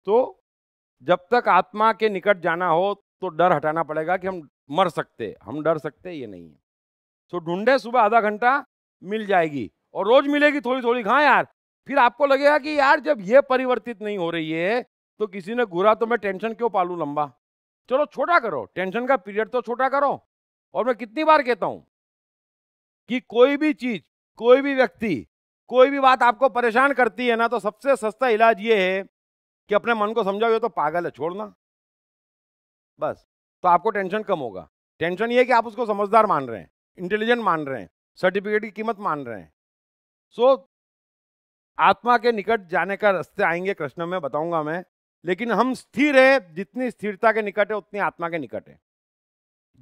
तो जब तक आत्मा के निकट जाना हो तो डर हटाना पड़ेगा कि हम मर सकते, हम डर सकते, ये नहीं है। तो ढूंढे, सुबह आधा घंटा मिल जाएगी, और रोज मिलेगी थोड़ी थोड़ी। हाँ यार, फिर आपको लगेगा कि यार जब ये परिवर्तित नहीं हो रही है तो किसी ने घुरा तो मैं टेंशन क्यों पालू लंबा, चलो छोटा करो, टेंशन का पीरियड तो छोटा करो। और मैं कितनी बार कहता हूं कि कोई भी चीज, कोई भी व्यक्ति, कोई भी बात आपको परेशान करती है ना, तो सबसे सस्ता इलाज ये है कि अपने मन को समझाओ ये तो पागल है, छोड़ना, बस। तो आपको टेंशन कम होगा। टेंशन ये है कि आप उसको समझदार मान रहे हैं, इंटेलिजेंट मान रहे हैं, सर्टिफिकेट की कीमत मान रहे हैं। सो आत्मा के निकट जाने का रास्ते आएंगे, कृष्ण में बताऊंगा मैं, लेकिन हम स्थिर है, जितनी स्थिरता के निकट है उतनी आत्मा के निकट है।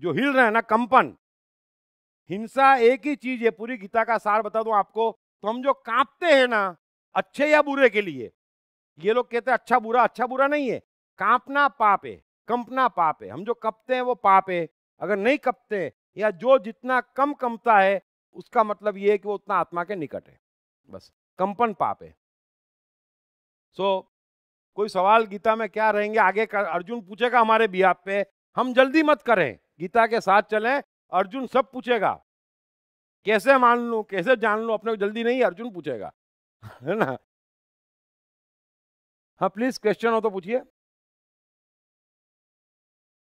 जो हिल रहे हैं ना, कंपन, हिंसा एक ही चीज है। पूरी गीता का सार बता दूं आपको, तो हम जो कांपते हैं ना, अच्छे या बुरे के लिए, ये लोग कहते हैं अच्छा बुरा, अच्छा बुरा नहीं है, कांपना पाप है, कंपना पाप है। हम जो कपते हैं वो पाप है। अगर नहीं कपते, या जो जितना कम कंपता है, उसका मतलब ये है कि वो उतना आत्मा के निकट है, बस। कंपन पाप है। कोई सवाल गीता में क्या रहेंगे आगे का अर्जुन पूछेगा हमारे बिहाफ पे, हम जल्दी मत करें, गीता के साथ चलें। अर्जुन सब पूछेगा, कैसे मान लूं, कैसे जान लूं, अपने को जल्दी नहीं, अर्जुन पूछेगा, है ना। हाँ प्लीज, क्वेश्चन हो तो पूछिए।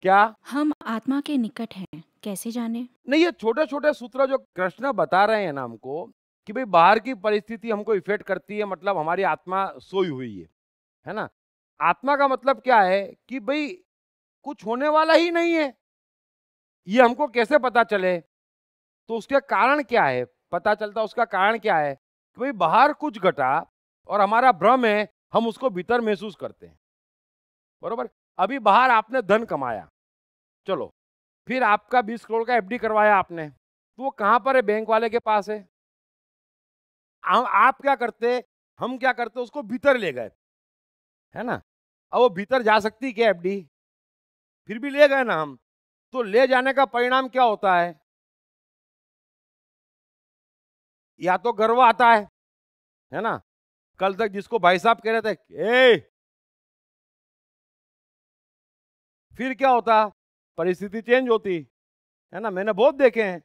क्या हम आत्मा के निकट हैं, कैसे जाने? नहीं, ये छोटे छोटे सूत्र जो कृष्ण बता रहे हैं ना हमको, कि भाई बाहर की परिस्थिति हमको इफेक्ट करती है, मतलब हमारी आत्मा सोई हुई है ना। आत्मा का मतलब क्या है कि भाई कुछ होने वाला ही नहीं है, ये हमको कैसे पता चले? तो उसके कारण क्या है पता चलता, उसका कारण क्या है कि भाई बाहर कुछ घटा और हमारा भ्रम है, हम उसको भीतर महसूस करते हैं, बरोबर। अभी बाहर आपने धन कमाया, चलो, फिर आपका 20 करोड़ का एफडी करवाया आपने, तो वो कहां पर है? बैंक वाले के पास है। आप क्या करते, हम क्या करते उसको भीतर ले गए, है ना। अब वो भीतर जा सकती क्या एफडी? फिर भी ले गए ना हम। तो ले जाने का परिणाम क्या होता है? या तो गर्व आता है ना। कल तक जिसको भाई साहब कह रहे थे फिर क्या होता? परिस्थिति चेंज होती है ना। मैंने बहुत देखे हैं।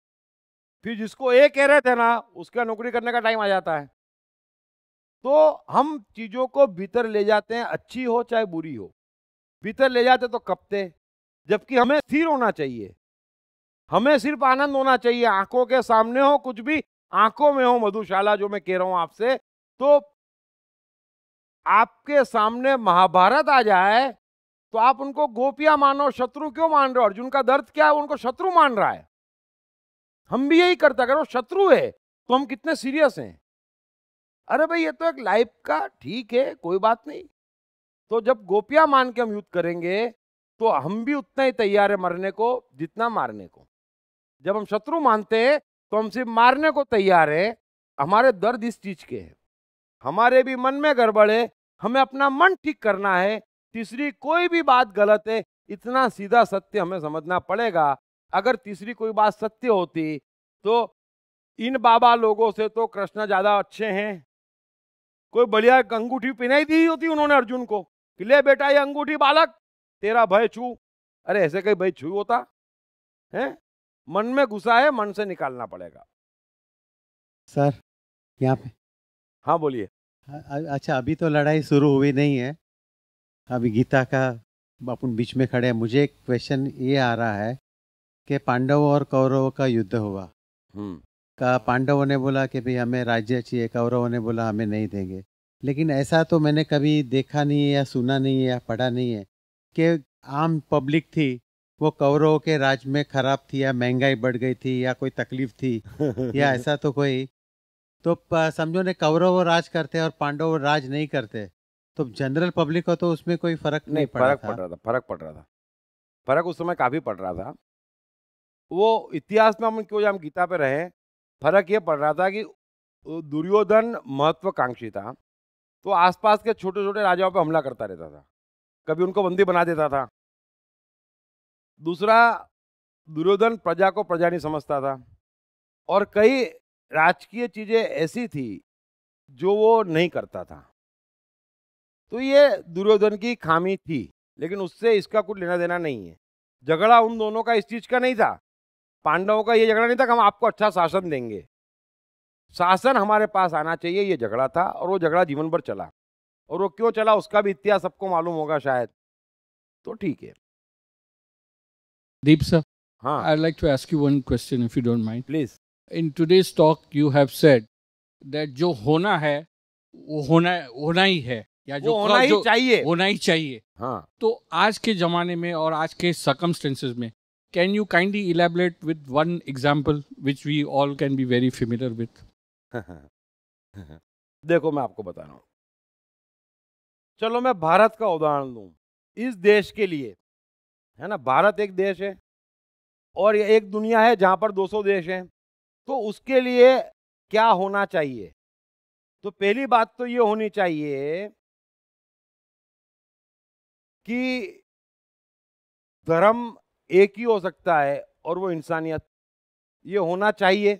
फिर जिसको कह रहे थे ना, उसका नौकरी करने का टाइम आ जाता है। तो हम चीजों को भीतर ले जाते हैं, अच्छी हो चाहे बुरी हो, भीतर ले जाते तो कपते। जबकि हमें स्थिर होना चाहिए, हमें सिर्फ आनंद होना चाहिए। आंखों के सामने हो कुछ भी, आंखों में हो मधुशाला, जो मैं कह रहा हूं आपसे। तो आपके सामने महाभारत आ जाए तो आप उनको गोपियां मानो, शत्रु क्यों मान रहे हो? अर्जुन का दर्द क्या है? उनको शत्रु मान रहा है। हम भी यही करते, अगर वो शत्रु है तो हम कितने सीरियस हैं। अरे भाई ये तो एक लाइफ का, ठीक है कोई बात नहीं। तो जब गोपियां मान के हम युद्ध करेंगे तो हम भी उतना ही तैयार है मरने को जितना मारने को। जब हम शत्रु मानते हैं तो हम सिर्फ मारने को तैयार है। हमारे दर्द इस चीज के हैं, हमारे भी मन में गड़बड़ है, हमें अपना मन ठीक करना है। तीसरी कोई भी बात गलत है, इतना सीधा सत्य हमें समझना पड़ेगा। अगर तीसरी कोई बात सत्य होती तो इन बाबा लोगों से तो कृष्ण ज्यादा अच्छे हैं। कोई बढ़िया अंगूठी पहनाई दी होती उन्होंने अर्जुन को कि ले बेटा ये अंगूठी बालक, तेरा भय छू। अरे ऐसे कहीं भय छू होता है? मन में घुसा है, मन से निकालना पड़ेगा। सर यहाँ पे। हाँ बोलिए। अच्छा, अभी तो लड़ाई शुरू हुई नहीं है, अभी गीता का अपन बीच में खड़े हैं। मुझे एक क्वेश्चन ये आ रहा है कि पांडवों और कौरवों का युद्ध हुआ। का पांडवों ने बोला कि भाई हमें राज्य चाहिए, कौरवों ने बोला हमें नहीं देंगे। लेकिन ऐसा तो मैंने कभी देखा नहीं है या सुना नहीं है या पढ़ा नहीं है कि आम पब्लिक थी वो कौरवों के राज में खराब थी, या महंगाई बढ़ गई थी, या कोई तकलीफ थी या ऐसा तो कोई। तो समझो ने कौरव राज करते और पांडव राज नहीं करते, तो जनरल पब्लिक को तो उसमें कोई फर्क नहीं पड़ा था। फर्क पड़ रहा था। फर्क उस समय काफी पड़ रहा था। वो इतिहास में हम क्यों, हम गीता पे रहे, फर्क ये पड़ रहा था कि दुर्योधन महत्वाकांक्षी था, तो आसपास के छोटे छोटे राजाओं पे हमला करता रहता था, कभी उनको बंदी बना देता था। दूसरा, दुर्योधन प्रजा को प्रजा नहीं समझता था, और कई राजकीय चीजें ऐसी थी जो वो नहीं करता था। तो ये दुर्योधन की खामी थी, लेकिन उससे इसका कुछ लेना देना नहीं है। झगड़ा उन दोनों का इस चीज का नहीं था। पांडवों का ये झगड़ा नहीं था कि हम आपको अच्छा शासन देंगे, शासन हमारे पास आना चाहिए, ये झगड़ा था। और वो झगड़ा जीवन भर चला, और वो क्यों चला उसका भी इतिहास सबको मालूम होगा शायद। तो ठीक है। Deep sir, हाँ, I'd like to ask you one question if you don't mind. Please. In today's talk you have said that जो होना है वो होना ही है, या जो होना ही चाहिए, होना ही चाहिए। हाँ। तो आज के जमाने में और आज के circumstances में can you kindly elaborate with one example which we all can be very familiar with? देखो मैं आपको बता रहा हूँ, चलो मैं भारत का उदाहरण दूं। इस देश के लिए, है ना, भारत एक देश है और ये एक दुनिया है जहां पर 200 देश हैं। तो उसके लिए क्या होना चाहिए? तो पहली बात तो ये होनी चाहिए कि धर्म एक ही हो सकता है और वो इंसानियत। ये होना चाहिए,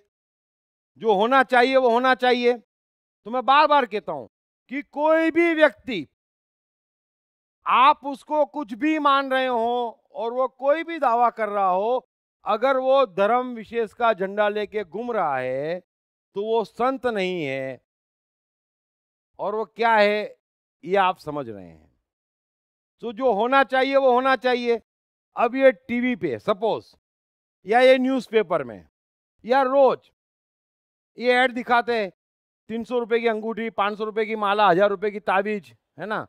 जो होना चाहिए वो होना चाहिए। तो मैं बार बार कहता हूं कि कोई भी व्यक्ति, आप उसको कुछ भी मान रहे हो और वो कोई भी दावा कर रहा हो, अगर वो धर्म विशेष का झंडा लेके घूम रहा है तो वो संत नहीं है। और वो क्या है ये आप समझ रहे हैं। तो जो होना चाहिए वो होना चाहिए। अब ये टीवी पे सपोज, या ये न्यूज़पेपर में, या रोज ये ऐड दिखाते हैं, 300 रुपए की अंगूठी, 500 रुपए की माला, 1000 रुपए की ताबीज, है ना।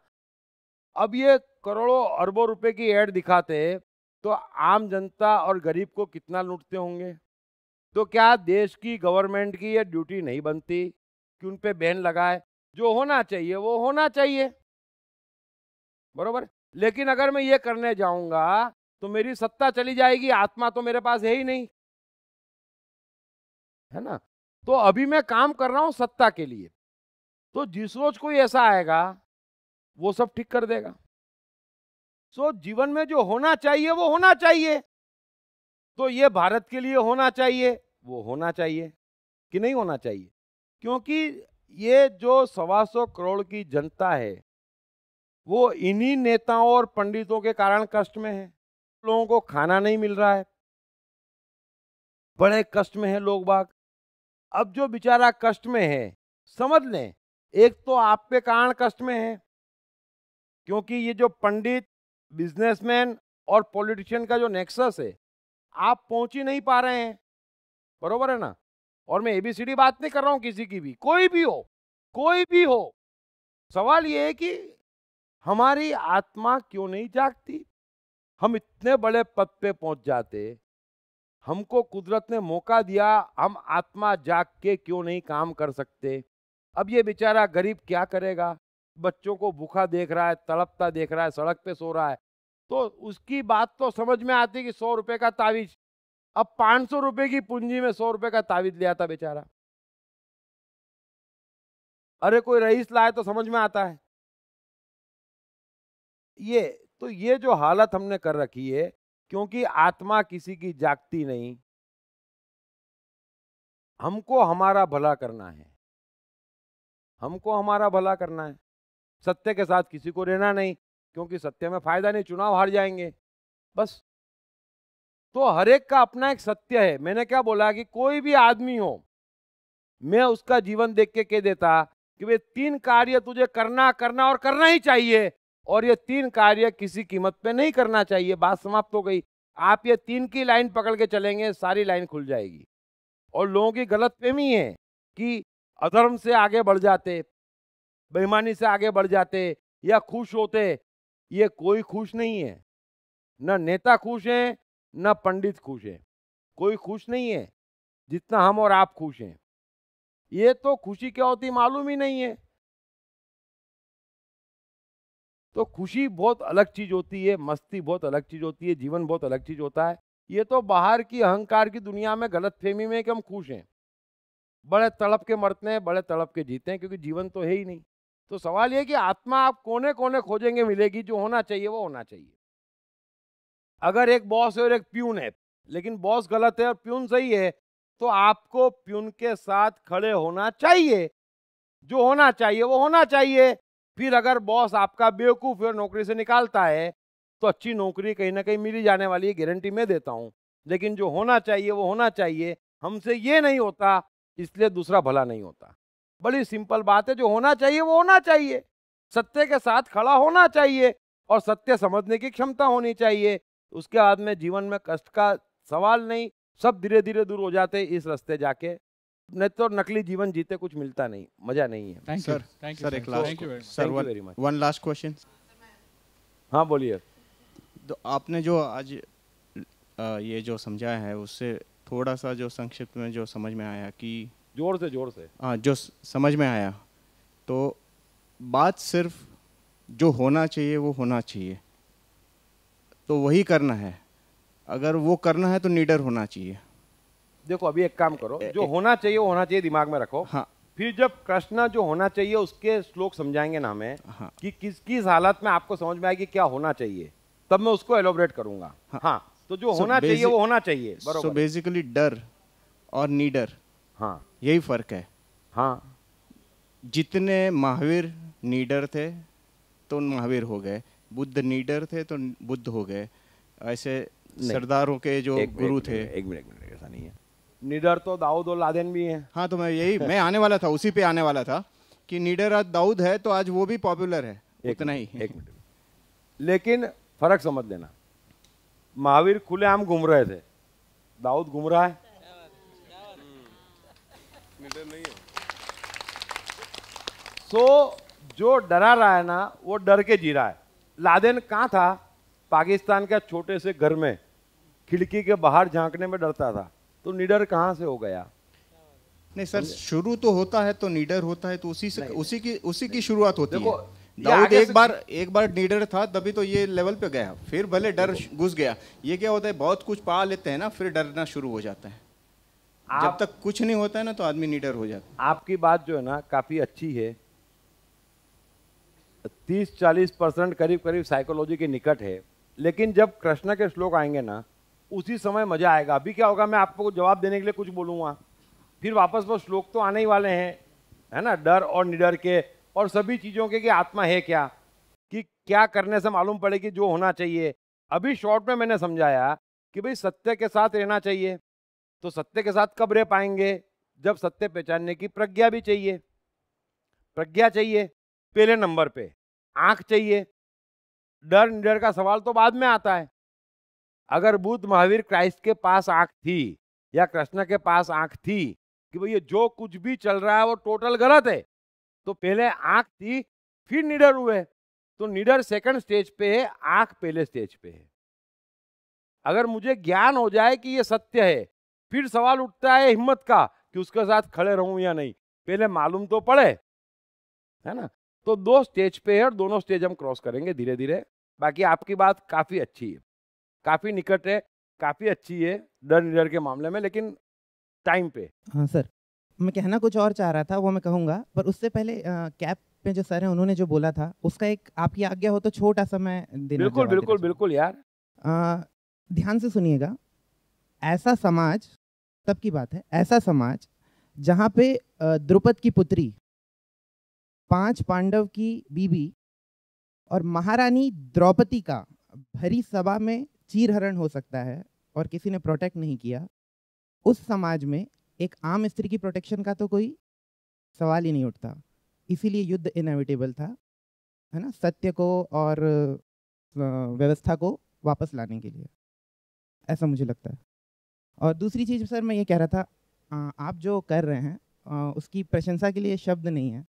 अब ये करोड़ों अरबों रुपए की ऐड दिखाते तो आम जनता और गरीब को कितना लूटते होंगे। तो क्या देश की गवर्नमेंट की ये ड्यूटी नहीं बनती कि उन पे बैन लगाए? जो होना चाहिए वो होना चाहिए, बरोबर। लेकिन अगर मैं ये करने जाऊंगा तो मेरी सत्ता चली जाएगी, आत्मा तो मेरे पास है ही नहीं, है ना। तो अभी मैं काम कर रहा हूं सत्ता के लिए, तो जिस रोज कोई ऐसा आएगा वो सब ठीक कर देगा। सो जीवन में जो होना चाहिए वो होना चाहिए। तो ये भारत के लिए होना चाहिए, वो होना चाहिए कि नहीं होना चाहिए? क्योंकि ये जो 125 करोड़ की जनता है वो इन्हीं नेताओं और पंडितों के कारण कष्ट में है। लोगों को खाना नहीं मिल रहा है, बड़े कष्ट में है लोग बाग। अब जो बेचारा कष्ट में है, समझ लें एक तो आप पे कारण कष्ट में है, क्योंकि ये जो पंडित, बिजनेसमैन और पॉलिटिशियन का जो नेक्सस है, आप पहुंच ही नहीं पा रहे हैं। बरोबर है ना? और मैं एबीसीडी बात नहीं कर रहा हूं किसी की भी, कोई भी हो। सवाल ये है कि हमारी आत्मा क्यों नहीं जागती? हम इतने बड़े पद पे पहुंच जाते, हमको कुदरत ने मौका दिया, हम आत्मा जाग के क्यों नहीं काम कर सकते? अब ये बेचारा गरीब क्या करेगा? बच्चों को भूखा देख रहा है, तड़पता देख रहा है, सड़क पे सो रहा है, तो उसकी बात तो समझ में आती कि 100 रुपए का तावीज, अब 500 रुपए की पूंजी में 100 रुपए का तावीज लिया था बेचारा। अरे कोई रईस लाए तो समझ में आता है। ये जो हालत हमने कर रखी है, क्योंकि आत्मा किसी की जागती नहीं। हमको हमारा भला करना है, सत्य के साथ किसी को रहना नहीं, क्योंकि सत्य में फायदा नहीं, चुनाव हार जाएंगे बस। तो हर एक का अपना एक सत्य है। मैंने क्या बोला कि कोई भी आदमी हो, मैं उसका जीवन देख के कह देता कि वे 3 कार्य तुझे करना और करना ही चाहिए, और ये 3 कार्य किसी कीमत पे नहीं करना चाहिए। बात समाप्त हो गई। आप ये 3 की लाइन पकड़ के चलेंगे, सारी लाइन खुल जाएगी। और लोगों की गलतफहमी है कि अधर्म से आगे बढ़ जाते, बेईमानी से आगे बढ़ जाते या खुश होते। ये कोई खुश नहीं है, न नेता खुश है, न पंडित खुश है, कोई खुश नहीं है जितना हम और आप खुश हैं। ये तो खुशी क्या होती मालूम ही नहीं है। तो खुशी बहुत अलग चीज होती है, मस्ती बहुत अलग चीज होती है, जीवन बहुत अलग चीज होता है। ये तो बाहर की अहंकार की दुनिया में गलतफहमी में कि हम खुश हैं, बड़े तड़प के मरते हैं, बड़े तड़प के जीते हैं, क्योंकि जीवन तो है ही नहीं। तो सवाल ये कि आत्मा आप कोने कोने खोजेंगे, मिलेगी। जो होना चाहिए वो होना चाहिए। अगर एक बॉस है और एक प्यून है, लेकिन बॉस गलत है और प्यून सही है, तो आपको प्यून के साथ खड़े होना चाहिए। जो होना चाहिए वो होना चाहिए। फिर अगर बॉस आपका बेवकूफ और नौकरी से निकालता है, तो अच्छी नौकरी कहीं ना कहीं मिली जाने वाली है, गारंटी मैं देता हूं। लेकिन जो होना चाहिए वो होना चाहिए। हमसे ये नहीं होता, इसलिए दूसरा भला नहीं होता। बड़ी सिंपल बात है। जो होना चाहिए वो होना चाहिए, सत्य के साथ खड़ा होना चाहिए, और सत्य समझने की क्षमता होनी चाहिए। उसके बाद में जीवन में कष्ट का सवाल नहीं, सब धीरे धीरे दूर हो जाते इस रास्ते जाके। नहीं तो नकली जीवन जीते कुछ मिलता नहीं, मजा नहीं है। Thank you sir. एक लास्ट वन लास्ट क्वेश्चन। हाँ बोलिए। तो आपने जो आज ये जो समझाया है, उससे थोड़ा सा जो संक्षिप्त में जो समझ में आया कि जोर से हाँ, जो समझ में आया, तो बात सिर्फ जो होना चाहिए वो होना चाहिए, तो वही करना है। अगर वो करना है तो नीडर होना चाहिए। देखो अभी एक काम करो, जो होना चाहिए वो होना चाहिए, दिमाग में रखो। हाँ। फिर जब कृष्णा जो होना चाहिए उसके श्लोक समझाएंगे ना हमें, हाँ। कि किस किस हालत में आपको समझ में आएगी क्या होना चाहिए, तब मैं उसको एलोबरेट करूंगा। हाँ। तो जो होना चाहिए वो होना चाहिए। बरोबर। सो बेसिकली डर और नीडर, हाँ, यही फर्क है। हाँ। जितने महावीर नीडर थे तो महावीर हो गए, बुद्ध नीडर थे तो बुद्ध हो गए। ऐसे सरदारों के जो गुरु थे। एक मिनट, ऐसा नहीं है। नीडर तो दाऊद और लादेन भी हैं। हाँ, तो मैं आने वाला था, उसी पे आने वाला था कि नीडर आज दाऊद है तो आज वो भी पॉपुलर है, उतना ही। एक मिनट, लेकिन फर्क समझ लेना। महावीर खुलेआम घूम रहे थे, दाऊद घूम रहा है। सो जो डरा रहा है ना, वो डर के जी रहा है। लादेन कहाँ था? पाकिस्तान के छोटे से घर में खिड़की के बाहर झांकने में डरता था। तो नीडर कहाँ से हो गया? नहीं सर, शुरू तो होता है तो नीडर होता है, तो उसी की शुरुआत होती है। दाऊद एक बार नीडर था, तभी तो ये लेवल पे गया। फिर भले डर घुस गया। ये क्या होता है, बहुत कुछ पा लेते हैं ना, फिर डरना शुरू हो जाता है। जब तक कुछ नहीं होता है ना, तो आदमी नीडर हो जाता है। आपकी बात जो है ना काफी अच्छी है, 30-40% करीब करीब साइकोलॉजी के निकट है, लेकिन जब कृष्ण के श्लोक आएंगे ना उसी समय मजा आएगा। अभी क्या होगा, मैं आपको जवाब देने के लिए कुछ बोलूँगा, फिर वापस वो श्लोक तो आने ही वाले हैं, है ना, डर और निडर के और सभी चीज़ों के कि आत्मा है क्या, कि क्या करने से मालूम पड़े कि जो होना चाहिए। अभी शॉर्ट में मैंने समझाया कि भाई सत्य के साथ रहना चाहिए, तो सत्य के साथ कब रह पाएंगे, जब सत्य पहचानने की प्रज्ञा भी चाहिए। प्रज्ञा चाहिए पहले नंबर पे, आंख चाहिए। डर निडर का सवाल तो बाद में आता है। अगर बुद्ध महावीर क्राइस्ट के पास आंख थी या कृष्ण के पास आंख थी कि भाई ये जो कुछ भी चल रहा है वो टोटल गलत है, तो पहले आंख थी फिर निडर हुए, तो निडर सेकंड स्टेज पे है, आंख पहले स्टेज पे है। अगर मुझे ज्ञान हो जाए कि ये सत्य है, फिर सवाल उठता है हिम्मत का कि उसके साथ खड़े रहूं या नहीं, पहले मालूम तो पड़े, है ना। तो 2 स्टेज पे है और दोनों स्टेज हम क्रॉस करेंगे धीरे धीरे। बाकी आपकी बात काफी अच्छी है, काफी निकट है, काफी अच्छी है डर निडर के मामले में, लेकिन टाइम पे। हाँ सर, मैं कहना कुछ और चाह रहा था, वो मैं कहूँगा, पर उससे पहले कैप में जो सर है उन्होंने जो बोला था उसका एक आपकी आज्ञा हो तो छोटा सा मैं देना। बिल्कुल बिल्कुल बिल्कुल यार, ध्यान से सुनिएगा। ऐसा समाज, तब की बात है, ऐसा समाज जहाँ पे द्रुपद की पुत्री, 5 पांडव की बीबी और महारानी द्रौपदी का भरी सभा में चीरहरण हो सकता है और किसी ने प्रोटेक्ट नहीं किया, उस समाज में एक आम स्त्री की प्रोटेक्शन का तो कोई सवाल ही नहीं उठता। इसीलिए युद्ध इनएविटेबल था, है ना, सत्य को और व्यवस्था को वापस लाने के लिए, ऐसा मुझे लगता है। और दूसरी चीज़ सर मैं ये कह रहा था, आप जो कर रहे हैं उसकी प्रशंसा के लिए शब्द नहीं है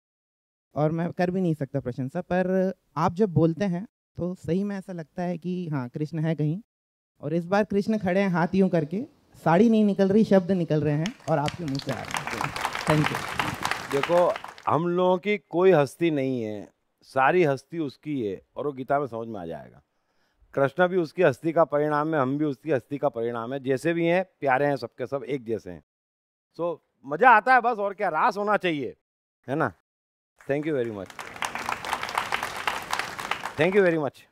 और मैं कर भी नहीं सकता प्रशंसा, पर आप जब बोलते हैं तो सही में ऐसा लगता है कि हाँ कृष्ण है कहीं, और इस बार कृष्ण खड़े हैं हाथ यूँ करके, साड़ी नहीं निकल रही, शब्द निकल रहे हैं और आपके मुंह से आ रहे हैं। Thank you. देखो हम लोगों की कोई हस्ती नहीं है, सारी हस्ती उसकी है और वो गीता में समझ में आ जाएगा। कृष्ण भी उसकी हस्ती का परिणाम है, हम भी उसकी हस्ती का परिणाम है, जैसे भी हैं प्यारे हैं, सबके सब एक जैसे हैं। सो मजा आता है बस, और क्या, रास होना चाहिए, है ना। Thank you very much, thank you very much.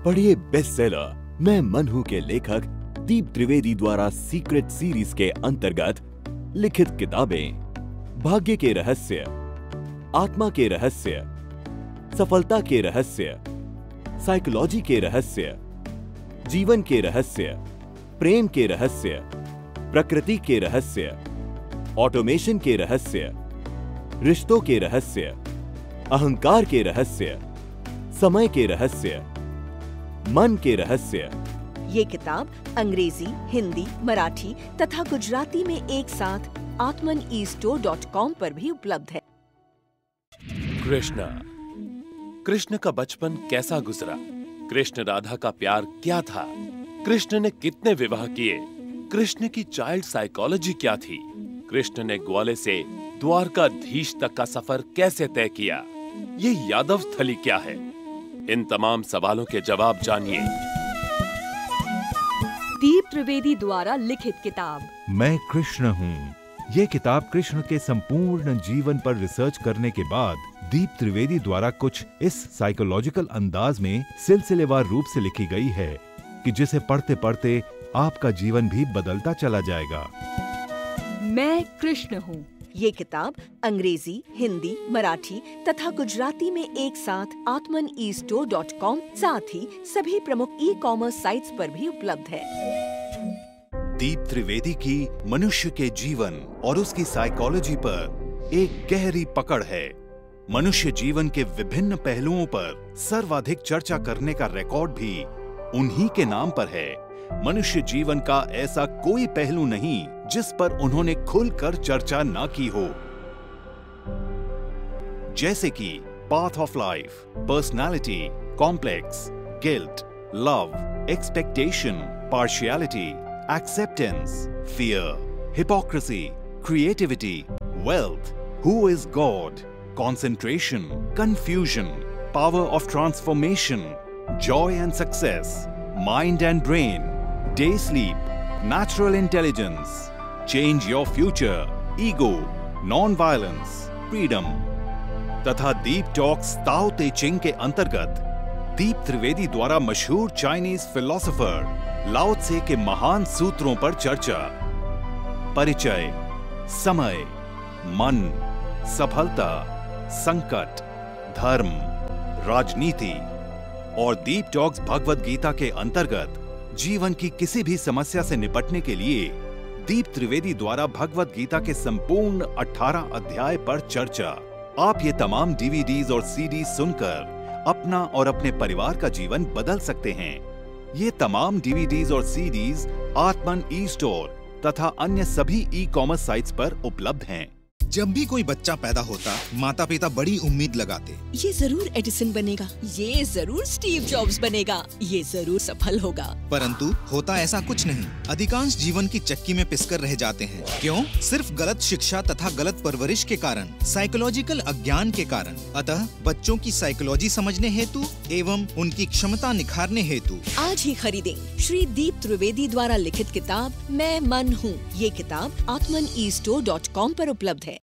पढ़िए बेस्ट सेलर मैं मनहू के लेखक दीप त्रिवेदी द्वारा सीक्रेट सीरीज के अंतर्गत लिखित किताबें भाग्य के रहस्य, आत्मा के रहस्य, सफलता के रहस्य, साइकोलॉजी के रहस्य, जीवन के रहस्य, प्रेम के रहस्य, प्रकृति के रहस्य, ऑटोमेशन के रहस्य, रिश्तों के रहस्य, अहंकार के रहस्य, समय के रहस्य, मन के रहस्य। ये किताब अंग्रेजी, हिंदी, मराठी तथा गुजराती में एक साथ atmanestore.com पर भी उपलब्ध है। कृष्ण का बचपन कैसा गुजरा? कृष्ण राधा का प्यार क्या था? कृष्ण ने कितने विवाह किए? कृष्ण की चाइल्ड साइकोलॉजी क्या थी? कृष्ण ने ग्वाले से द्वारकाधीश तक का सफर कैसे तय किया? ये यादव स्थली क्या है? इन तमाम सवालों के जवाब जानिए। दीप त्रिवेदी द्वारा लिखित किताब मैं कृष्ण हूँ। ये किताब कृष्ण के संपूर्ण जीवन पर रिसर्च करने के बाद दीप त्रिवेदी द्वारा कुछ इस साइकोलॉजिकल अंदाज में सिलसिलेवार रूप से लिखी गई है कि जिसे पढ़ते पढ़ते आपका जीवन भी बदलता चला जाएगा। मैं कृष्ण हूँ। ये किताब अंग्रेजी, हिंदी, मराठी तथा गुजराती में एक साथ atmanestore.com साथ ही सभी प्रमुख ई-कॉमर्स साइट्स पर भी उपलब्ध है। दीप त्रिवेदी की मनुष्य के जीवन और उसकी साइकोलॉजी पर एक गहरी पकड़ है। मनुष्य जीवन के विभिन्न पहलुओं पर सर्वाधिक चर्चा करने का रिकॉर्ड भी उन्हीं के नाम पर है। मनुष्य जीवन का ऐसा कोई पहलू नहीं जिस पर उन्होंने खुलकर चर्चा ना की हो, जैसे कि path of life, personality, complex, guilt, love, expectation, partiality, acceptance, fear, hypocrisy, creativity, wealth, who is God, concentration, confusion, power of transformation, joy and success, mind and brain, day sleep, natural intelligence, change your future, ego, non violence, freedom तथा दीप talks ताओ ते चिंग के अंतर्गत दीप त्रिवेदी द्वारा मशहूर Chinese philosopher लाओ त्से के महान सूत्रों पर चर्चा, परिचय, समय, मन, सफलता, संकट, धर्म, राजनीति और दीप टॉक्स भगवद गीता के अंतर्गत जीवन की किसी भी समस्या से निपटने के लिए दीप त्रिवेदी द्वारा भगवद गीता के संपूर्ण 18 अध्याय पर चर्चा। आप ये तमाम डीवीडीज और सीडी सुनकर अपना और अपने परिवार का जीवन बदल सकते हैं। ये तमाम डीवीडीज और सीडीज आत्मन ई स्टोर तथा अन्य सभी ई कॉमर्स साइट्स पर उपलब्ध हैं। जब भी कोई बच्चा पैदा होता, माता पिता बड़ी उम्मीद लगाते। ये जरूर एडिसन बनेगा, ये जरूर स्टीव जॉब्स बनेगा, ये जरूर सफल होगा। परंतु होता ऐसा कुछ नहीं। अधिकांश जीवन की चक्की में पिसकर रह जाते हैं। क्यों? सिर्फ गलत शिक्षा तथा गलत परवरिश के कारण, साइकोलॉजिकल अज्ञान के कारण। अतः बच्चों की साइकोलॉजी समझने हेतु एवं उनकी क्षमता निखारने हेतु आज ही खरीदें श्री दीप त्रिवेदी द्वारा लिखित किताब मैं मन हूँ। ये किताब atmanestore.com पर उपलब्ध है।